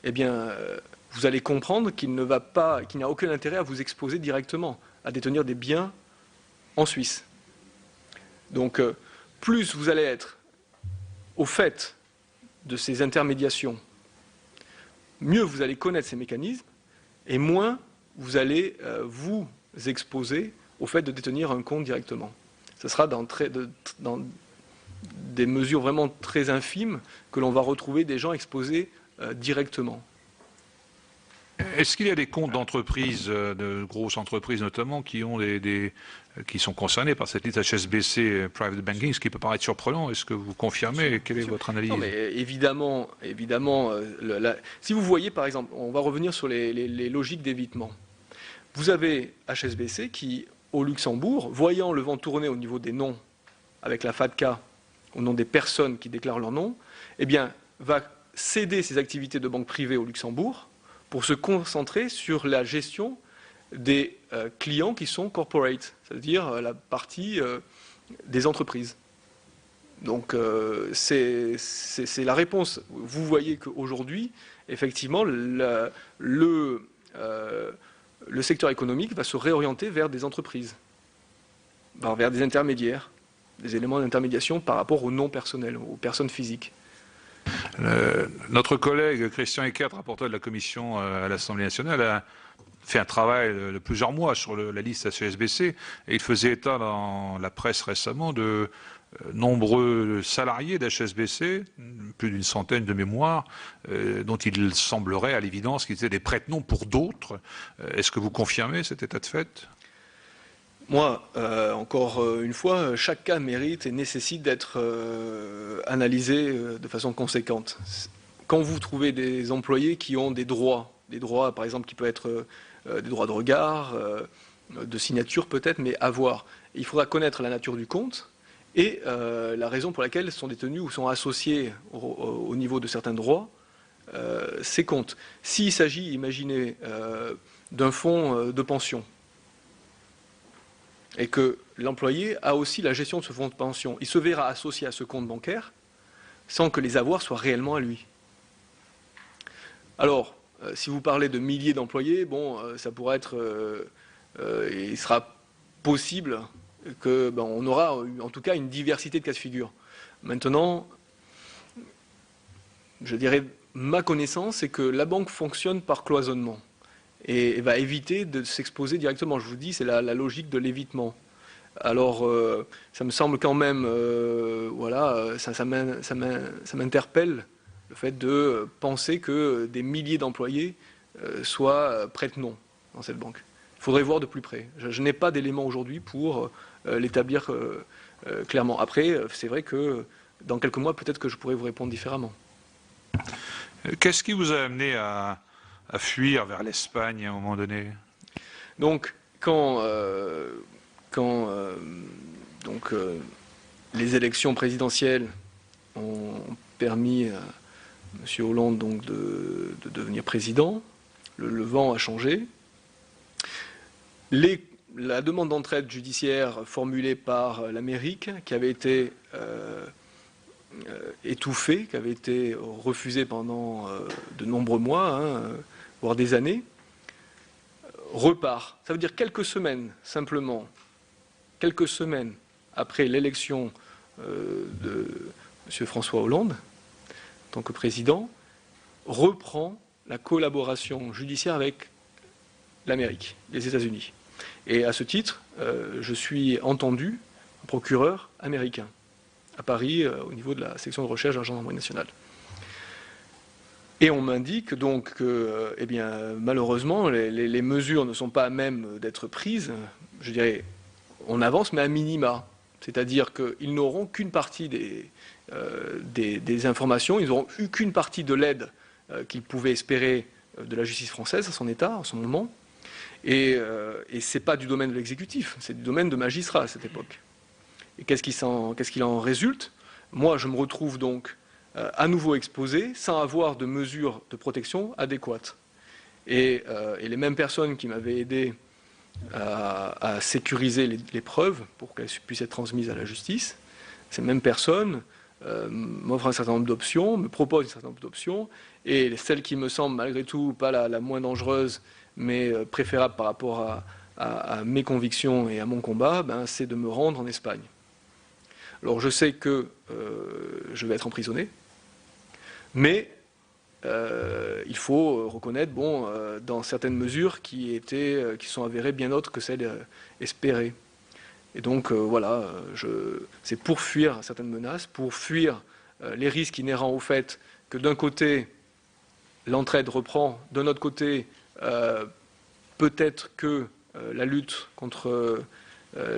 eh bien, vous allez comprendre qu'il n'y a aucun intérêt à vous exposer directement, à détenir des biens en Suisse. Donc, plus vous allez être au fait de ces intermédiations, mieux vous allez connaître ces mécanismes, et moins vous allez vous exposer au fait de détenir un compte directement. Ce sera dans des mesures vraiment très infimes que l'on va retrouver des gens exposés directement. Est-ce qu'il y a des comptes d'entreprises, de grosses entreprises notamment, qui sont concernés par cette liste HSBC Private Banking, ce qui peut paraître surprenant? Est-ce que vous confirmez? Quelle est votre analyse? Non, mais évidemment, si vous voyez par exemple, on va revenir sur les logiques d'évitement. Vous avez HSBC qui, au Luxembourg, voyant le vent tourner au niveau des noms, avec la FATCA, au nom des personnes qui déclarent leur nom, eh bien, va céder ses activités de banque privée au Luxembourg pour se concentrer sur la gestion des clients qui sont corporate, c'est-à-dire la partie des entreprises. Donc c'est la réponse. Vous voyez qu'aujourd'hui, effectivement, le secteur économique va se réorienter vers des entreprises, vers des intermédiaires, des éléments d'intermédiation par rapport aux non personnels, aux personnes physiques. Notre collègue Christian Eckert, rapporteur de la commission à l'Assemblée nationale, a fait un travail de plusieurs mois sur la liste HSBC, et il faisait état dans la presse récemment de nombreux salariés d'HSBC, plus d'une centaine de mémoires, dont il semblerait à l'évidence qu'ils étaient des prête-noms pour d'autres. Est-ce que vous confirmez cet état de fait? Moi, encore une fois, chaque cas mérite et nécessite d'être analysé de façon conséquente. Quand vous trouvez des employés qui ont des droits par exemple qui peuvent être des droits de regard, de signature peut-être, mais à voir. Il faudra connaître la nature du compte et la raison pour laquelle sont détenus ou sont associés au niveau de certains droits ces comptes. S'il s'agit, imaginez, d'un fonds de pension, et que l'employé a aussi la gestion de ce fonds de pension, il se verra associé à ce compte bancaire sans que les avoirs soient réellement à lui. Alors, si vous parlez de milliers d'employés, bon, ça pourrait être, il sera possible que, on aura en tout cas une diversité de cas de figure. Maintenant, je dirais, ma connaissance, c'est que la banque fonctionne par cloisonnement et va éviter de s'exposer directement. Je vous dis, c'est la logique de l'évitement. Alors, ça me semble quand même, voilà, ça m'interpelle le fait de penser que des milliers d'employés soient prête-noms dans cette banque. Il faudrait voir de plus près. Je n'ai pas d'éléments aujourd'hui pour l'établir clairement. Après, c'est vrai que dans quelques mois, peut-être que je pourrais vous répondre différemment. Qu'est-ce qui vous a amené à fuir vers l'Espagne à un moment donné? Donc, quand les élections présidentielles ont permis à M. Hollande donc, de devenir président, le vent a changé. La demande d'entraide judiciaire formulée par l'Amérique, qui avait été étouffée, qui avait été refusée pendant de nombreux mois, voire des années, repart. Ça veut dire quelques semaines, simplement, quelques semaines après l'élection de M. François Hollande, en tant que président, reprend la collaboration judiciaire avec l'Amérique, les États-Unis. Et à ce titre, je suis entendu procureur américain à Paris, au niveau de la section de recherche de la gendarmerie nationale. Et on m'indique donc que, eh bien, malheureusement, les mesures ne sont pas à même d'être prises. Je dirais, on avance, mais à minima. C'est-à-dire qu'ils n'auront qu'une partie des informations, ils n'auront eu qu'une partie de l'aide qu'ils pouvaient espérer de la justice française à son état, à son moment. Et ce n'est pas du domaine de l'exécutif, c'est du domaine de magistrats à cette époque. Et qu'est-ce qu'il en résulte? Moi, je me retrouve donc à nouveau exposé sans avoir de mesures de protection adéquates. Et les mêmes personnes qui m'avaient aidé à sécuriser les preuves pour qu'elles puissent être transmises à la justice, ces mêmes personnes m'offrent un certain nombre d'options, me proposent un certain nombre d'options, et celle qui me semble malgré tout pas la moins dangereuse, mais préférable par rapport à mes convictions et à mon combat, c'est de me rendre en Espagne. Alors je sais que je vais être emprisonné, mais il faut reconnaître, dans certaines mesures qui sont avérées bien autres que celles espérées. Et donc voilà, c'est pour fuir certaines menaces, pour fuir les risques inhérents au fait que d'un côté, l'entraide reprend, d'un autre côté, peut-être que la lutte contre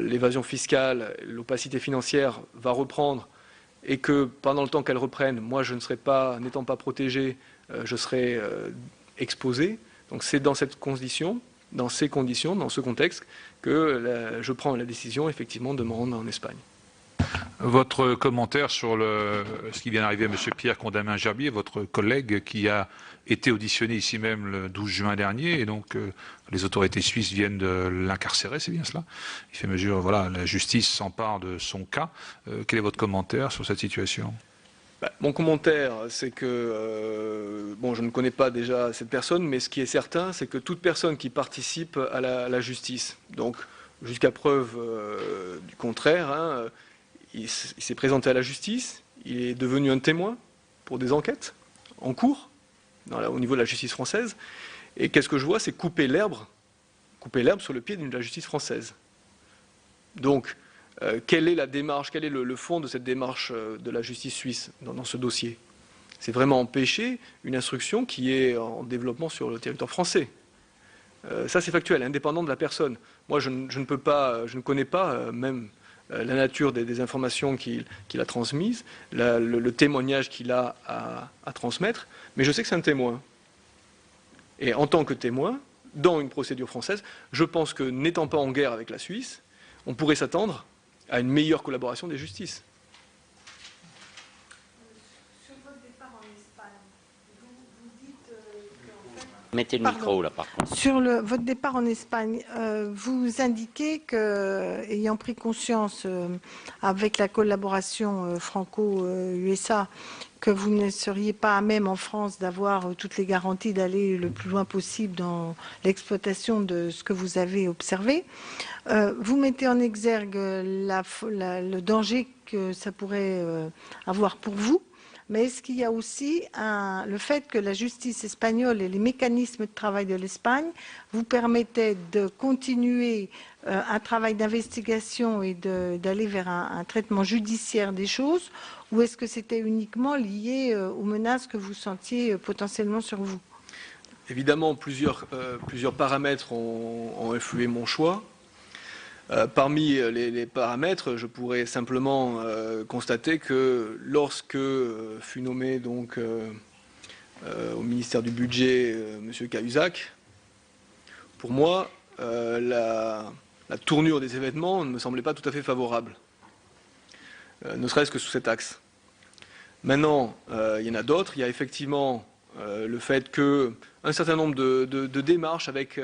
l'évasion fiscale, l'opacité financière va reprendre et que pendant le temps qu'elle reprenne, moi je ne serai pas, n'étant pas protégé, je serai exposé. Donc c'est dans cette condition, dans ces conditions, dans ce contexte, que je prends la décision effectivement de me rendre en Espagne. Votre commentaire sur ce qui vient d'arriver à M. Pierre Condamin-Gerbier, votre collègue qui a été auditionné ici même le 12 juin dernier, et donc les autorités suisses viennent de l'incarcérer, c'est bien cela? Il fait mesure, voilà, la justice s'empare de son cas. Quel est votre commentaire sur cette situation? Mon commentaire, c'est que, je ne connais pas déjà cette personne, mais ce qui est certain, c'est que toute personne qui participe à la justice, donc jusqu'à preuve du contraire, il s'est présenté à la justice, il est devenu un témoin pour des enquêtes en cours, au niveau de la justice française, et qu'est-ce que je vois? C'est couper l'herbe sur le pied de la justice française. Donc, quelle est la démarche, quel est le fond de cette démarche de la justice suisse dans ce dossier? C'est vraiment empêcher une instruction qui est en développement sur le territoire français. Ça, c'est factuel, indépendant de la personne. Moi, je ne connais pas même la nature des informations qu'il a transmises, le témoignage qu'il a à transmettre, mais je sais que c'est un témoin. Et en tant que témoin, dans une procédure française, je pense que n'étant pas en guerre avec la Suisse, on pourrait s'attendre à une meilleure collaboration des justices. Sur votre départ en Espagne, vous dites qu'en fait... Mettez le micro là par contre. Sur votre départ en Espagne, vous indiquez que, ayant pris conscience avec la collaboration franco-USA, que vous ne seriez pas à même en France d'avoir toutes les garanties d'aller le plus loin possible dans l'exploitation de ce que vous avez observé. Vous mettez en exergue le danger que ça pourrait avoir pour vous. Mais est-ce qu'il y a aussi le fait que la justice espagnole et les mécanismes de travail de l'Espagne vous permettaient de continuer un travail d'investigation et d'aller vers un traitement judiciaire des choses, ou est-ce que c'était uniquement lié aux menaces que vous sentiez potentiellement sur vous? évidemment, plusieurs paramètres ont influé mon choix. Parmi les paramètres, je pourrais simplement constater que lorsque fut nommé donc, au ministère du Budget M. Cahuzac, pour moi, la tournure des événements ne me semblait pas tout à fait favorable, ne serait-ce que sous cet axe. Maintenant, il y en a d'autres. Il y a effectivement le fait qu'un certain nombre de démarches avec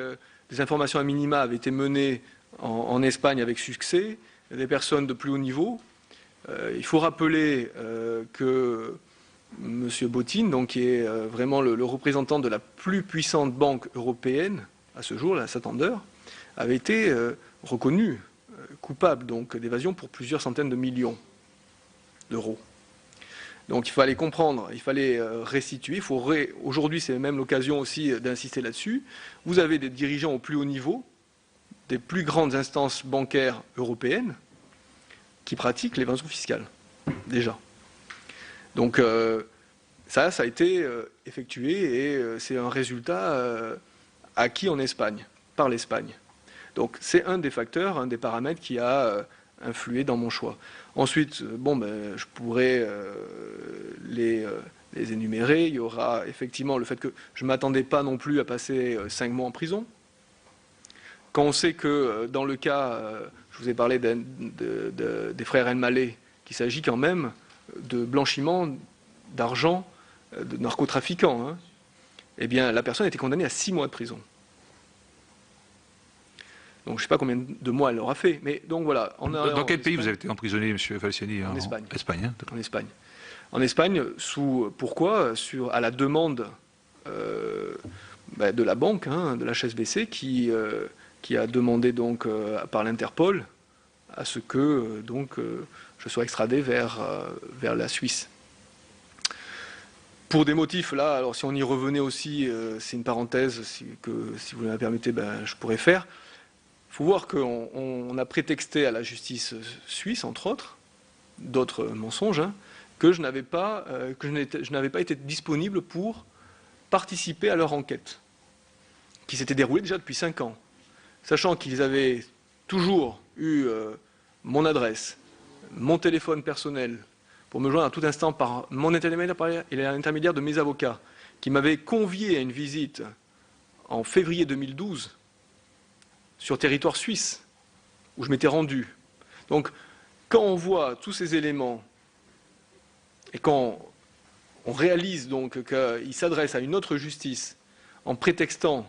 des informations à minima avaient été menées en Espagne avec succès, des personnes de plus haut niveau. Il faut rappeler que M. Botín, donc, qui est vraiment le représentant de la plus puissante banque européenne à ce jour, la Santander, avait été reconnu coupable d'évasion pour plusieurs centaines de millions d'euros. Donc il fallait comprendre, il fallait restituer. Aujourd'hui, c'est même l'occasion aussi d'insister là-dessus. Vous avez des dirigeants au plus haut niveau, des plus grandes instances bancaires européennes, qui pratiquent l'évasion fiscale, déjà. Donc ça a été effectué et c'est un résultat acquis en Espagne, par l'Espagne. Donc c'est un des facteurs, un des paramètres qui a influé dans mon choix. Ensuite, je pourrais les énumérer. Il y aura effectivement le fait que je ne m'attendais pas non plus à passer 5 mois en prison. Quand on sait que dans le cas, je vous ai parlé des frères El Maleh, qu'il s'agit quand même de blanchiment d'argent de narcotrafiquants, eh bien la personne a été condamnée à 6 mois de prison. Donc je ne sais pas combien de mois elle aura fait. Mais donc voilà. Dans quel pays vous avez été emprisonné, M. Falciani? En Espagne. Espagne, en Espagne. En Espagne, pourquoi à la demande de la banque, de la HSBC, qui a demandé donc par l'Interpol à ce que je sois extradé vers la Suisse. Pour des motifs, là, alors si on y revenait aussi, c'est une parenthèse si vous me la permettez, je pourrais faire. Il faut voir qu'on a prétexté à la justice suisse, entre autres, d'autres mensonges, que je n'avais pas été disponible pour participer à leur enquête, qui s'était déroulée déjà depuis 5 ans. Sachant qu'ils avaient toujours eu mon adresse, mon téléphone personnel, pour me joindre à tout instant par mon intermédiaire et l'intermédiaire de mes avocats, qui m'avaient convié à une visite en février 2012 sur territoire suisse, où je m'étais rendu. Donc, quand on voit tous ces éléments, et quand on réalise donc qu'ils s'adressent à une autre justice en prétextant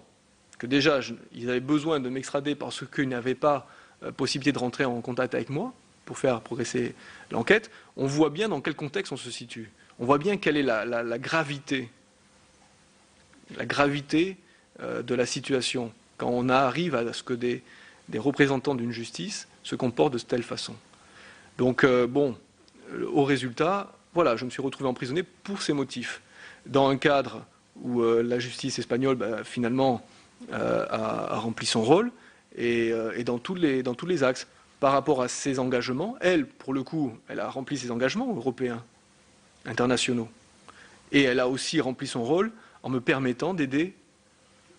que déjà ils avaient besoin de m'extrader parce qu'ils n'avaient pas possibilité de rentrer en contact avec moi pour faire progresser l'enquête, on voit bien dans quel contexte on se situe. On voit bien quelle est la gravité de la situation quand on arrive à ce que des représentants d'une justice se comportent de telle façon. Donc, au résultat, voilà, je me suis retrouvé emprisonné pour ces motifs, dans un cadre où la justice espagnole, finalement, a rempli son rôle, et dans tous les axes. Par rapport à ses engagements, elle, pour le coup, elle a rempli ses engagements européens, internationaux. Et elle a aussi rempli son rôle en me permettant d'aider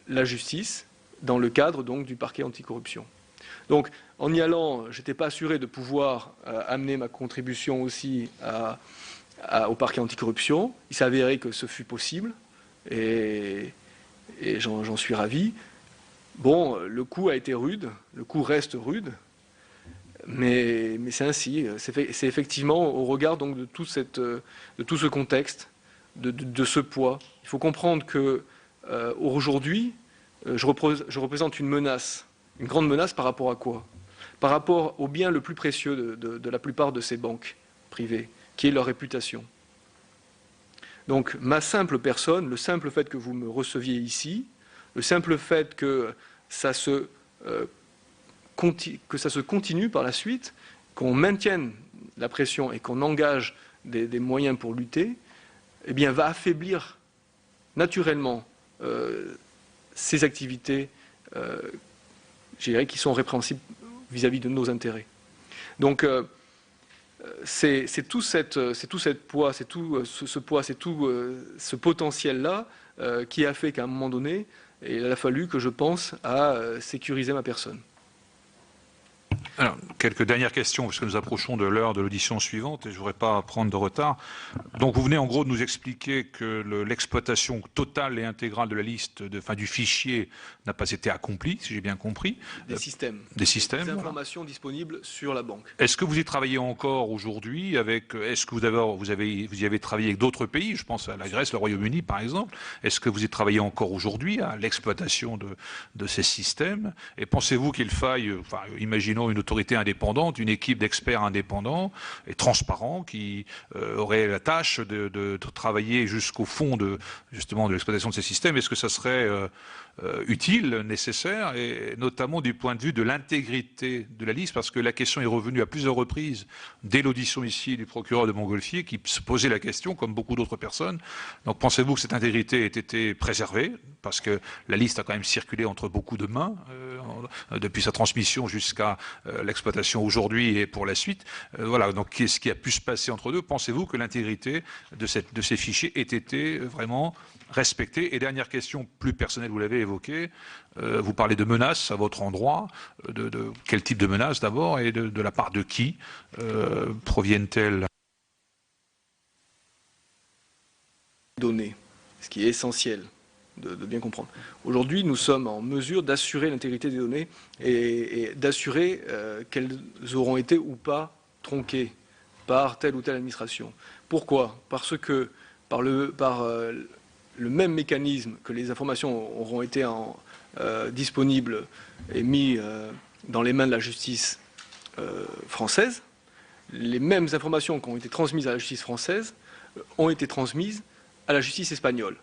la justice dans le cadre donc du parquet anticorruption. Donc en y allant, je n'étais pas assuré de pouvoir amener ma contribution aussi au parquet anticorruption. Il s'avérait que ce fut possible et j'en suis ravi. Bon, le coup a été rude, le coup reste rude, mais c'est ainsi. C'est effectivement au regard donc de tout ce contexte, de ce poids. Il faut comprendre que aujourd'hui, je représente une menace, une grande menace par rapport à quoi? Par rapport au bien le plus précieux de la plupart de ces banques privées, qui est leur réputation. Donc ma simple personne, le simple fait que vous me receviez ici, le simple fait que ça se continue par la suite, qu'on maintienne la pression et qu'on engage des moyens pour lutter, eh bien va affaiblir naturellement ces activités, je dirais, qui sont répréhensibles vis-à-vis de nos intérêts. Donc, c'est tout ce poids, c'est tout ce potentiel-là qui a fait qu'à un moment donné, il a fallu que je pense à sécuriser ma personne. Alors, quelques dernières questions, parce que nous approchons de l'heure de l'audition suivante et je ne voudrais pas prendre de retard. Donc, vous venez en gros de nous expliquer que l'exploitation totale et intégrale de la liste, du fichier, n'a pas été accomplie, si j'ai bien compris. Des systèmes. Des systèmes. Des informations disponibles sur la banque. Est-ce que vous y travaillez encore aujourd'hui avec, est-ce que vous y avez travaillé avec d'autres pays? Je pense à la Grèce, le Royaume-Uni, par exemple. Est-ce que vous y travaillez encore aujourd'hui à l'exploitation de ces systèmes? Et pensez-vous qu'il faille, imaginons une autorité indépendante, une équipe d'experts indépendants et transparents qui aurait la tâche de travailler jusqu'au fond justement de l'exploitation de ces systèmes? Est-ce que ça serait utile, nécessaire, et notamment du point de vue de l'intégrité de la liste, parce que la question est revenue à plusieurs reprises dès l'audition ici du procureur de Montgolfier, qui se posait la question, comme beaucoup d'autres personnes. Donc pensez-vous que cette intégrité ait été préservée, parce que la liste a quand même circulé entre beaucoup de mains, depuis sa transmission jusqu'à l'exploitation aujourd'hui et pour la suite. Voilà, donc qu'est-ce qui a pu se passer entre deux? Pensez-vous que l'intégrité de ces fichiers ait été vraiment respectée? Et dernière question plus personnelle, vous l'avez évoqué, vous parlez de menaces à votre endroit, de quel type de menaces d'abord, et de la part de qui proviennent-elles? Données, ce qui est essentiel de bien comprendre. Aujourd'hui, nous sommes en mesure d'assurer l'intégrité des données et d'assurer qu'elles auront été ou pas tronquées par telle ou telle administration. Pourquoi? Parce que par le même mécanisme que les informations auront été disponibles et mis dans les mains de la justice française, les mêmes informations qui ont été transmises à la justice française ont été transmises à la justice espagnole.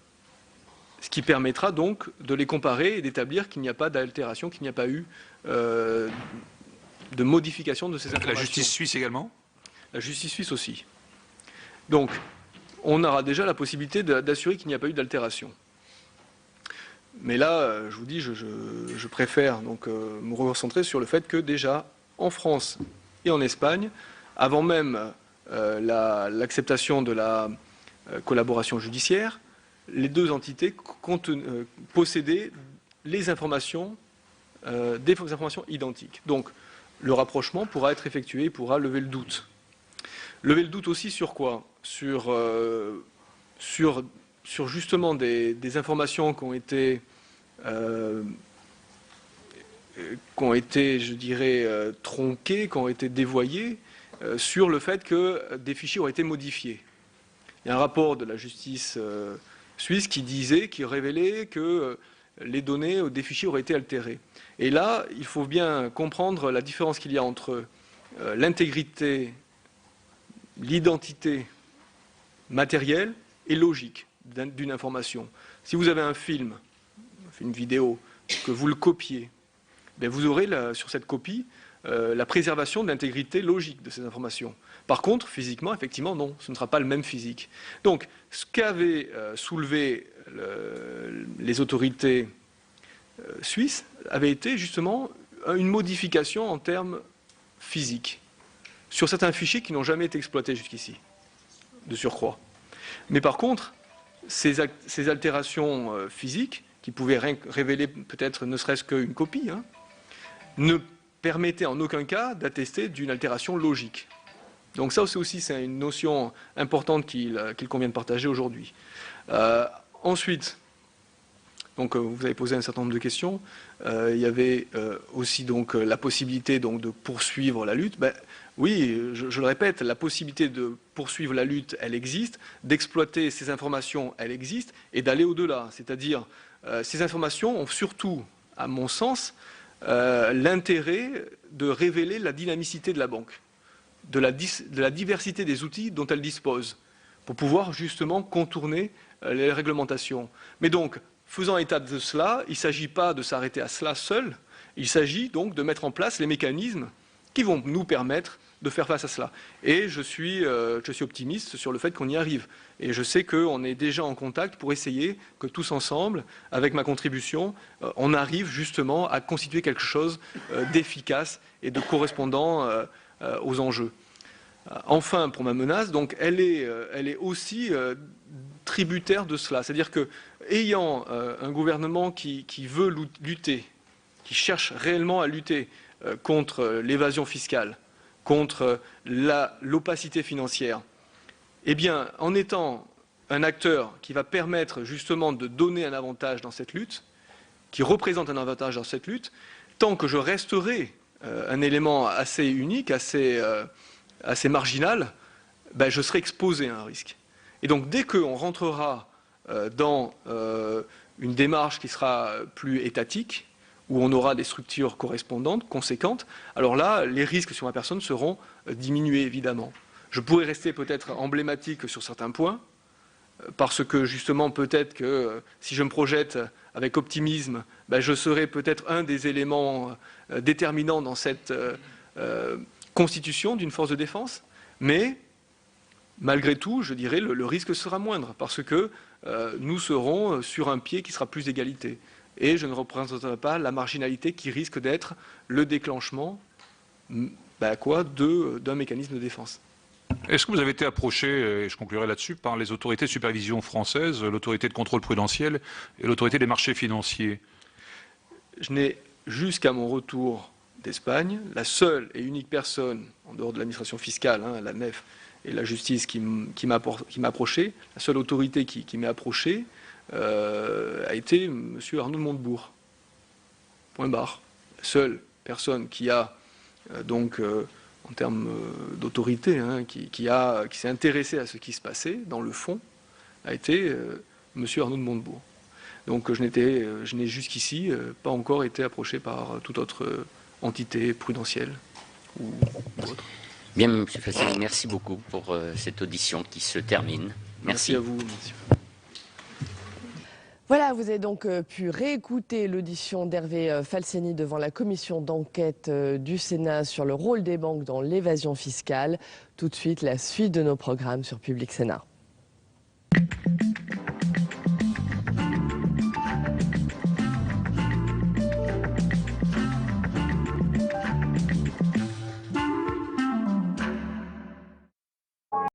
Ce qui permettra donc de les comparer et d'établir qu'il n'y a pas d'altération, qu'il n'y a pas eu de modification de ces informations. La justice suisse également? La justice suisse aussi. Donc, on aura déjà la possibilité d'assurer qu'il n'y a pas eu d'altération. Mais là, je vous dis, je préfère donc me recentrer sur le fait que déjà, en France et en Espagne, avant même l'acceptation de la collaboration judiciaire, les deux entités possédaient les informations, des informations identiques. Donc, le rapprochement pourra être effectué, il pourra lever le doute. Lever le doute aussi sur quoi? Sur justement des informations qui ont été, je dirais, tronquées, qui ont été dévoyées, sur le fait que des fichiers ont été modifiés. Il y a un rapport de la justice suisse qui révélait que les données des fichiers auraient été altérées. Et là, il faut bien comprendre la différence qu'il y a entre l'intégrité, l'identité matérielle et logique d'une information. Si vous avez un film, une vidéo, que vous le copiez, bien vous aurez sur cette copie la préservation de l'intégrité logique de ces informations. Par contre, physiquement, effectivement, non, ce ne sera pas le même physique. Donc, ce qu'avaient soulevé les autorités suisses avait été justement une modification en termes physiques sur certains fichiers qui n'ont jamais été exploités jusqu'ici, de surcroît. Mais par contre, ces altérations physiques, qui pouvaient révéler peut-être ne serait-ce qu'une copie, ne permettaient en aucun cas d'attester d'une altération logique. Donc ça aussi, c'est une notion importante qu'il convient de partager aujourd'hui. Ensuite, donc, vous avez posé un certain nombre de questions. Il y avait aussi donc, la possibilité donc, de poursuivre la lutte. Ben, oui, je le répète, la possibilité de poursuivre la lutte, elle existe, d'exploiter ces informations, elle existe, et d'aller au-delà. C'est-à-dire, ces informations ont surtout, à mon sens, l'intérêt de révéler la dynamicité de la banque, de la diversité des outils dont elle dispose, pour pouvoir justement contourner les réglementations. Mais donc, faisant état de cela, il ne s'agit pas de s'arrêter à cela seul, il s'agit donc de mettre en place les mécanismes qui vont nous permettre de faire face à cela. Et je suis optimiste sur le fait qu'on y arrive. Et je sais qu'on est déjà en contact pour essayer que tous ensemble, avec ma contribution, on arrive justement à constituer quelque chose d'efficace et de correspondant aux enjeux. Enfin, pour ma menace, donc, elle est aussi tributaire de cela. C'est-à-dire que, ayant un gouvernement qui veut lutter, qui cherche réellement à lutter contre l'évasion fiscale, contre l'opacité financière, eh bien, en étant un acteur qui va permettre justement de donner un avantage dans cette lutte, qui représente un avantage dans cette lutte, tant que je resterai un élément assez unique, assez marginal, ben, je serai exposé à un risque. Et donc, dès qu'on rentrera dans une démarche qui sera plus étatique, où on aura des structures correspondantes, conséquentes, alors là, les risques sur ma personne seront diminués, évidemment. Je pourrais rester peut-être emblématique sur certains points, parce que justement, peut-être que si je me projette avec optimisme, ben, je serai peut-être un des éléments déterminants dans cette constitution d'une force de défense, mais malgré tout, je dirais, le risque sera moindre, parce que nous serons sur un pied qui sera plus d'égalité. Et je ne représenterai pas la marginalité qui risque d'être le déclenchement d'un mécanisme de défense. Est-ce que vous avez été approché, et je conclurai là-dessus, par les autorités de supervision françaises, l'autorité de contrôle prudentiel et l'autorité des marchés financiers? Je n'ai, jusqu'à mon retour d'Espagne, la seule et unique personne, en dehors de l'administration fiscale, la NEF et la justice, qui m'a approché, la seule autorité qui m'est approchée, a été M. Arnaud de Montebourg. Point barre. La seule personne qui a, en termes d'autorité, qui s'est intéressée à ce qui se passait, dans le fond, a été M. Arnaud de Montebourg. Donc je n'ai jusqu'ici pas encore été approché par toute autre entité prudentielle ou autre. Bien, M. Falciani, merci beaucoup pour cette audition qui se termine. Merci à vous, monsieur. Voilà, vous avez donc pu réécouter l'audition d'Hervé Falciani devant la commission d'enquête du Sénat sur le rôle des banques dans l'évasion fiscale. Tout de suite, la suite de nos programmes sur Public Sénat.